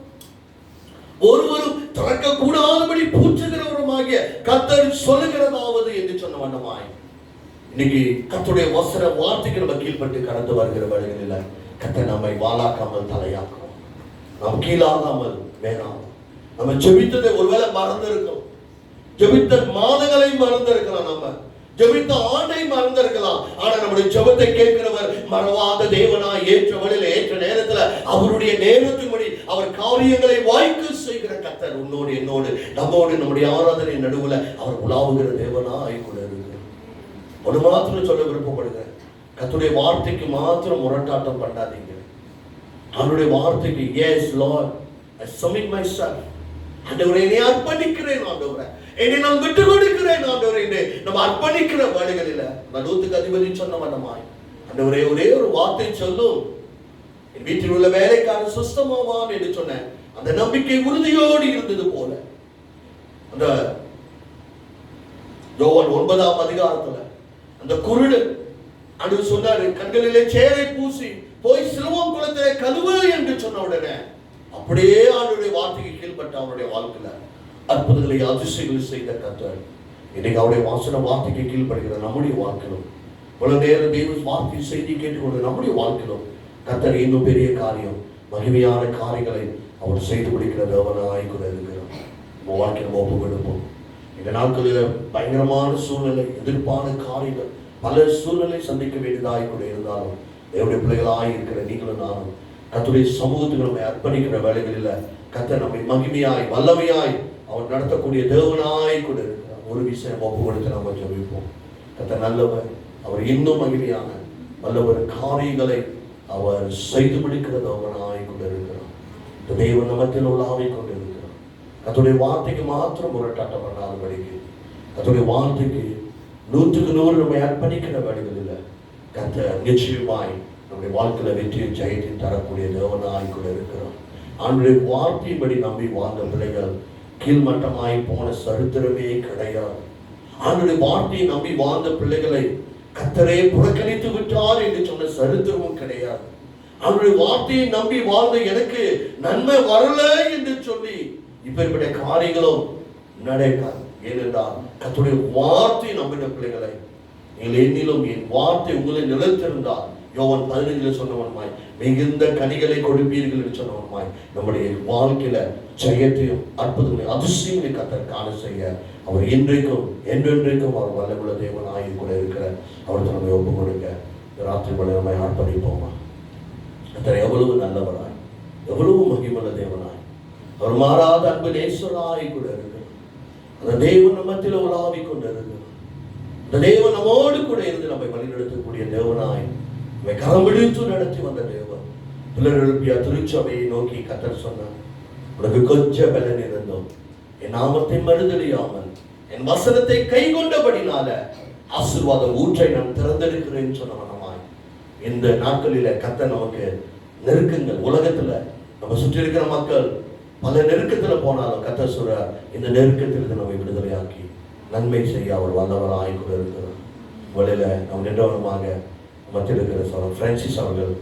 ஒருவரும் திறக்க கூடாதபடி பூச்சுகிறவருமாகிய கர்த்தர் சொல்லுகிறதாவது என்று சொன்ன வண்ணமாய் இன்னைக்கு கர்த்தருடைய வசன வார்த்தைக்கு நம்ம கீழ்பட்டு கடந்து வருகிற வழிகளில் கர்த்தர் நம்மை வாளாக்காமல் தலையாக்கும், நாம் கீழாகாமல் வேணாம். நம்ம ஜெபித்ததை ஒருவேளை மறந்திருக்கோம், ஜெபித்த மாதங்களை மறந்திருக்கலாம், நம்ம ஜெபித்த ஆண்டை மறந்திருக்கலாம். ஆனா நம்முடைய ஜெபத்தை கேட்கிறவர் மறவாத தேவனாய் ஏற்ற வழியில ஏற்ற நேரத்துல அவருடைய நேரத்தின்படி அவர் காரியங்களை வாய்க்கு செய்கிற கர்த்தர் உன்னோடு என்னோடு நம்மோடு நம்முடைய ஆராதனை நடுவுல அவர் உலாவுகிற தேவனாய் கூட இருக்கிறார். ஒரு மாத்திரம் சொல்ல விருப்பப்படுகிறேன், கர்த்தருடைய வார்த்தைக்கு மாத்திரம் முரட்டாட்டம் பண்ணாதீங்க. அவருடைய வார்த்தைக்கு எஸ் லார்ட் ஐ சப்மிட் மைசெல்ஃப், ஆண்டவரே என்னை அர்ப்பணிக்கிறேன், ஆண்டவரே என்னை நான் விட்டு கொடுக்கிறேன், ஆண்டவரே என்னை நம்ம அர்ப்பணிக்கிற வழிகளில நூத்துக்கு அதிபதி சொன்ன வண்ணமாய் ஆண்டவரே ஒரே ஒரு வார்த்தை சொல்லும், என் வீட்டில் உள்ள வேலைக்காரன் சுஸ்தமாவான் என்று சொன்ன அந்த நம்பிக்கை உறுதியோடு இருந்தது போல அந்த யோவான் 9ஆம் அதிகாரத்துல அந்த குருடு அன்று சொன்னாரு, கண்களிலே சேரை பூசி போய் சிலுவம் குளத்திலே கழுவு என்று சொன்ன உடனே அப்படியே அவருடைய வார்த்தைக்கு கீழ்பட்ட அவருடைய வாழ்க்கையில அற்புதங்களை அதிசயங்களை செய்த கர்த்தர் இன்னைக்கு அவருடைய வாசன வார்த்தைக்கு கீழ்படுகிற நம்முடைய வாழ்க்கையிலும் பல நேரம் தெய்வ வார்த்தை செய்தி கேட்டுக்கொண்டு நம்முடைய வாழ்க்கையிலும் கர்த்தர் இன்னும் பெரிய காரியம் மகிமையான காரியங்களை அவர் செய்து முடிக்கிற தேவனாய் கூட இருக்கிறார். நம்ம வாழ்க்கையை ஒப்பு கொடுப்போம். இந்த நாட்களில் பயங்கரமான சூழ்நிலை, எதிர்ப்பான காரியங்கள், பல சூழ்நிலை சந்திக்க வேண்டியதாய் கூட இருந்தாலும் தேவனுடைய பிள்ளைகளாய் இருக்கிற நீங்களும் நானும் கர்த்தருடைய சமூகத்துக்கு நம்மை அர்ப்பணிக்கிற வேலைகளில் கர்த்தர் நம்மை மகிமையாய் வல்லமையாய் அவர் நடத்தக்கூடிய தேவனாய் கூட இருக்கிறார். ஒரு விஷயம் ஒப்பு கொடுத்து நம்ம ஜெபிப்போம். கர்த்தர் நல்லவர். அவர் இன்னும் மகிமையான வல்லவர் காரியங்களை அவர் செய்து முடிக்கிறதவனாய் கொண்டிருக்கிறார். இந்த தேவன் நமத்தில் உலாவிக் கொண்டிருக்கிறார். கர்த்தருடைய வார்த்தைக்கு மாத்திரம் முரட்டாட்டம் பண்ணாதபடிக்கு, கர்த்தருடைய வார்த்தைக்கு 100% நம்மை அர்ப்பணிக்கிற வழிகளில் கர்த்தர் நிச்சயமாய் நம்முடைய வாழ்க்கையில வெற்றியை ஜெயத்தையும் தரக்கூடிய தேவனாய் கூட இருக்கிறார். ஆண்டவருடைய வார்த்தையின்படி நம்பி வாழ்ந்த பிள்ளைகள் கீழ்மட்டமாய் போன சரித்திரமே கிடையாது. ஆண்டவருடைய வார்த்தையை நம்பி வாழ்ந்த பிள்ளைகளை கர்த்தரே புறக்கணித்து விட்டார் என்று சொன்ன சரித்திரமும் கிடையாது. அவருடைய வார்த்தையை நம்பி வாழ்ந்த எனக்கு நன்மை வரல என்று சொல்லி இப்படிப்பட்ட காரியங்களும் நடக்காது. ஏனென்றால் கர்த்தருடைய வார்த்தை நம்பின பிள்ளைகளை, நீங்கள் என்னிலும் என் வார்த்தை உங்களை நிலைத்திருந்தால் யோவான் 15 சொன்னவனுமாய் மிகுந்த கனிகளை கொடுப்பீர்கள் என்று சொன்னவனுமாய் நம்முடைய வாழ்க்கையில ஜெயத்தையும் அற்புதங்களையும் அதிசயங்களையும் கர்த்தர் காண செய்ய அவர் இன்றைக்கும் என்றென்றைக்கும் அவர் வல்லமுள்ள தேவனாய் கூட இருக்கிற அவர் நம்மை ஒப்பு கொடுக்க ராத்திரி மணி நம்மை அர்ப்பணிப்போமா? கர்த்தர் எவ்வளவு நல்லவராய், எவ்வளவு மகிமுள்ள தேவனாய், அவர் மாறாத அன்பு நேசராய் கூட இருக்கிறார். அந்த தேவன் நம்மத்தில் உலாவிக் கொண்டு இருக்கிறார். அந்த தேவன் நம்மோடு கூட இருந்து நம்மை வழிநடத்தக்கூடிய தேவனாய் கரம் பிடித்து நடத்தி வந்த தேவன். பிள்ளைகளுடைய திருச்சபையை நோக்கி கர்த்தர் சொன்னார், உனக்கு கொஞ்சம் பலன் இருந்தோம், என் நாமத்தை மறுதலியாமல் என் வசனத்தை கை கொண்டபடினால ஆசீர்வாதம் ஊற்றை நான் திறந்திருக்கிறேன் சொன்னவனமாய் இந்த நாட்களில கர்த்தர் நமக்கு நெருக்கங்கள், உலகத்துல நம்ம சுற்றி இருக்கிற மக்கள் பல நெருக்கத்துல போனாலும் கர்த்தர் சொல்றார், இந்த நெருக்கத்திலிருந்து நம்மை விடுதலையாக்கி நன்மை செய்ய அவர் வல்லவராய் கூட இருக்கிறார். வழியில நம்ம நின்றவனமாக மத்தியில் இருக்கிற சொல்ல பிரான்சிஸ் அவர்கள்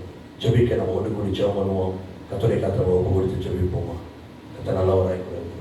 ஜெபிக்க நம்ம ஒன்று கூடி ஜெபம் பண்ணுவோம். கர்த்தரை கர்த்தரை ஒப்பு கொடுத்து ஜெபிப்போமா? கர்த்தர் நல்லவராய் கூட இருக்கிறார்.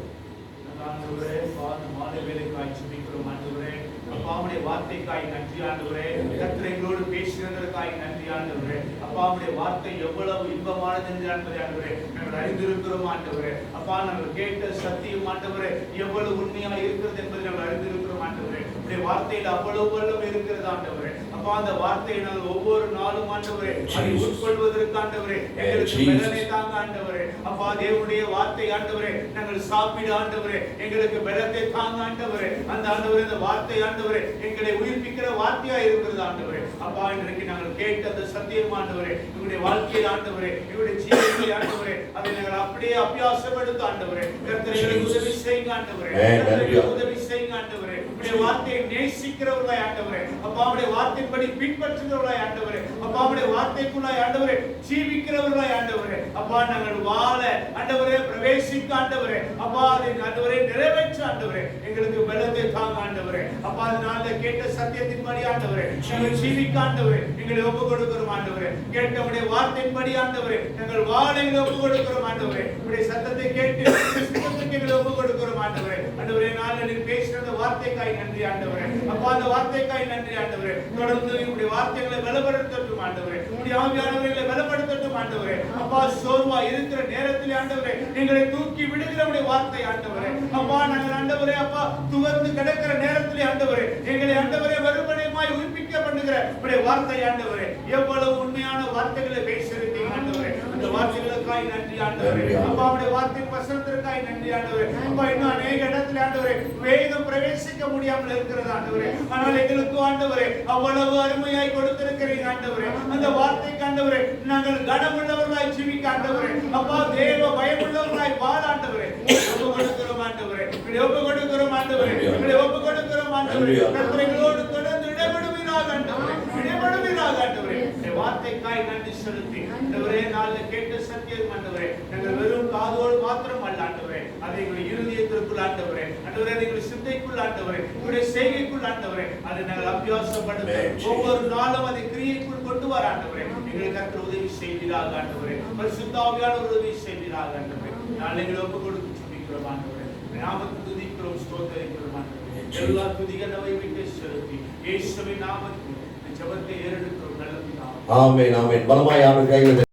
அப்பாவுடைய வார்த்தைக்காய் நன்றி ஆண்டவரே. கர்த்தர் எங்களோடு பேசினதற்காய் நன்றி ஆண்டவரே. அப்பாவுடைய வார்த்தை எவ்வளவு இன்பமானது என்று ஆண்டவரே நாங்கள் அறிந்திருக்கிறோம் ஆண்டவரே. அப்பா நாங்கள் கேட்ட சத்தியம் ஆண்டவரே எவ்வளவு உண்மையாக இருக்கிறது என்பதை நாங்கள் அறிந்திருக்கிறோம் ஆண்டவரே. உடைய வார்த்தையில் அவ்வளவு வல்லமை இருக்கிறது ஆண்டவரே. அப்பா அந்த வார்த்தையை நாங்கள் ஒவ்வொரு நாளும் ஆண்டவரே அதை உட்கொள்வதற்கு ஆண்டவரே எங்களுக்கு பலனை தாங்க ஆண்டவரே. அப்பா தேவனுடைய வார்த்தை ஆண்டவரே நாங்கள் சாப்பிட ஆண்டவரே எங்களுக்கு பலத்தை தாங்க ஆண்டவரே. அந்த ஆண்டவரே இந்த வார்த்தை ஆண்டவரே எங்களை உயிர்ப்பிக்கிற வார்த்தையா இருக்கிறது ஆண்டவரே. அப்பா இன்றைக்கு நாங்கள் கேட்ட அந்த சத்தியம் ஆண்டவரே எங்களுடைய வாழ்க்கையில் ஆண்டவரே எங்களுடைய ஜீவியத்தில் ஆண்டவரே அதை நாங்கள் அப்படியே அபியாசப்படுத்த ஆண்டவரே. கர்த்தர் எங்களுக்கு உதவி செய்யுங்க ஆண்டவரே. கர்த்தர் உதவி செய்யுங்க ஆண்டவரே. உடைய வார்த்தையை நேசிக்கிறவர்களாய் ஆண்டவரே. அப்பா உடைய வார்த்தையின்படி பின்பற்றுகிறவர்களாய் ஆண்டவரே. அப்பா உடைய வார்த்தைக்குள்ளாய் ஆண்டவரே ஜீவிக்கிறவர்களாய் ஆண்டவரே. அப்பா நாங்கள் வாழ ஆண்டவரே பிரவேசிக்க ஆண்டவரே. அப்பா அதை ஆண்டவரே நிறைவேற்ற ஆண்டவரே எங்களுக்கு பலத்தை தாங்க ஆண்டவரே. அப்பா அதனால கேட்ட சத்தியத்தின்படி ஆண்டவரே நாங்கள் ஜீவிக்க ஆண்டவரே எங்களை ஒப்பு கொடுக்கிறோம் ஆண்டவரே. கேட்டவுடைய வார்த்தையின்படி ஆண்டவரே நாங்கள் வாழ எங்களை ஒப்பு கொடுக்கிறோம் ஆண்டவரே. உடைய சத்தத்தை கேட்டு சித்தத்துக்கு எங்களை ஒப்பு கொடுக்கிறோம் ஆண்டவரே. ஆண்டவரே நாங்கள் நீர் பேசின அந்த வார்த்தைக்காய் நன்றி ஆண்டவரே. அப்பா அந்த வார்த்தைக்காய் நன்றி ஆண்டவரே. தொடர்ந்து உடைய வார்த்தைகளை பலப்படுத்தட்டும் ஆண்டவரே. உடைய ஆவியானவர்களை பலப்படுத்தட்டும் ஆண்டவரே. அப்பா சோர்வா இருக்கிற நேரத்தில் ஆண்டவரே எங்களை தூக்கி விடுகிற உடைய வார்த்தை ஆண்டவரே. அப்பா நாங்கள் ஆண்டவரே அப்பா துவர்ந்து கிடக்கிற நேரத்தில் ஆண்டவரே எங்களை ஆண்டவரே மறுபடியுமாய் உயிர்ப்பிக்க பண்ணுகிற உடைய வார்த்தை ஆண்டவரே எவ்வளவு உண்மையான வார்த்தைகளை பேசியிருக்கீங்க ஆண்டவரே. அந்த வார்த்தைகளுக்காய் நன்றி ஆண்டவரே. அப்பா உடைய வார்த்தை வசனத்திற்காய் நன்றி ஆண்டவரே. அப்பா இன்னும் அநேக இடத்துல ஆண்டவரே வேதம் பிரவேசிக்க முடியாமல் இருக்கிறது ஆண்டவரே. ஆனால் எங்களுக்கு ஆண்டவரே அவ்வளவு அருமையாய் கொடுத்திருக்கிறீங்க ஆண்டவரே. அந்த வார்த்தைக்கு ஆண்டவரே நாங்கள் கனமுள்ளவர்களாய் ஜீவிக்க ஆண்டவரே. அப்பா தேவ பயமுள்ளவர்களாய் வாழ ஆண்டவரே ஒப்பு கொடுக்கிறோம் ஆண்டவரே. ஒப்பு கொடுக்கிறோம் ஆண்டவரே. ஒப்பு கொடுக்கிறோம் ஆண்டவரே. கர்த்தர்களோடு தொடர்ந்து இடைபடுவீராக ஆண்டவரே. இடைபடுவீராக ஆண்டவரே. வார்த்தைக்காய் நன்றி செலுத்தி ஆண்டவரே நாளில் கேட்ட சத்தியம் ஆண்டவரே நாங்கள் வெறும் காதோடு மாத்திரம் அல்ல ஆண்டவரே அதை எங்களுடைய இருதயத்திற்குள் ஆண்டவரே ஆண்டவரே எங்களுடைய சிந்தைக்குள் ஆண்டவரே உங்களுடைய செய்கைக்குள் ஆண்டவரே அதை நாங்கள் அபியாசப்படுத்த ஒவ்வொரு நாளும் அதை கிரியைக்குள் கொண்டு வர ஆண்டவரே எங்களுக்கு கர்த்தர் உதவி செய்வீராக ஆண்டவரே. பரிசுத்த ஆவியானவர் உதவி செய்வீராக ஆண்டவரே. நாளை எங்களை ஒப்பு கொடுத்து ஜெபிக்கிறோம் ஆண்டவரே. நாமத்தை துதிக்கிறோம், ஸ்தோத்திரிக்கிறோம் ஆண்டவரே. எல்லா துதிகளை வைத்து செலுத்தி இயேசுவின் நாமத்தில் ஜெபத்தை ஏறெடுக்கிறோம். நல்ல பிதாவே. ஆமென் ஆமென். பலமாய் ஆமென். கைகளை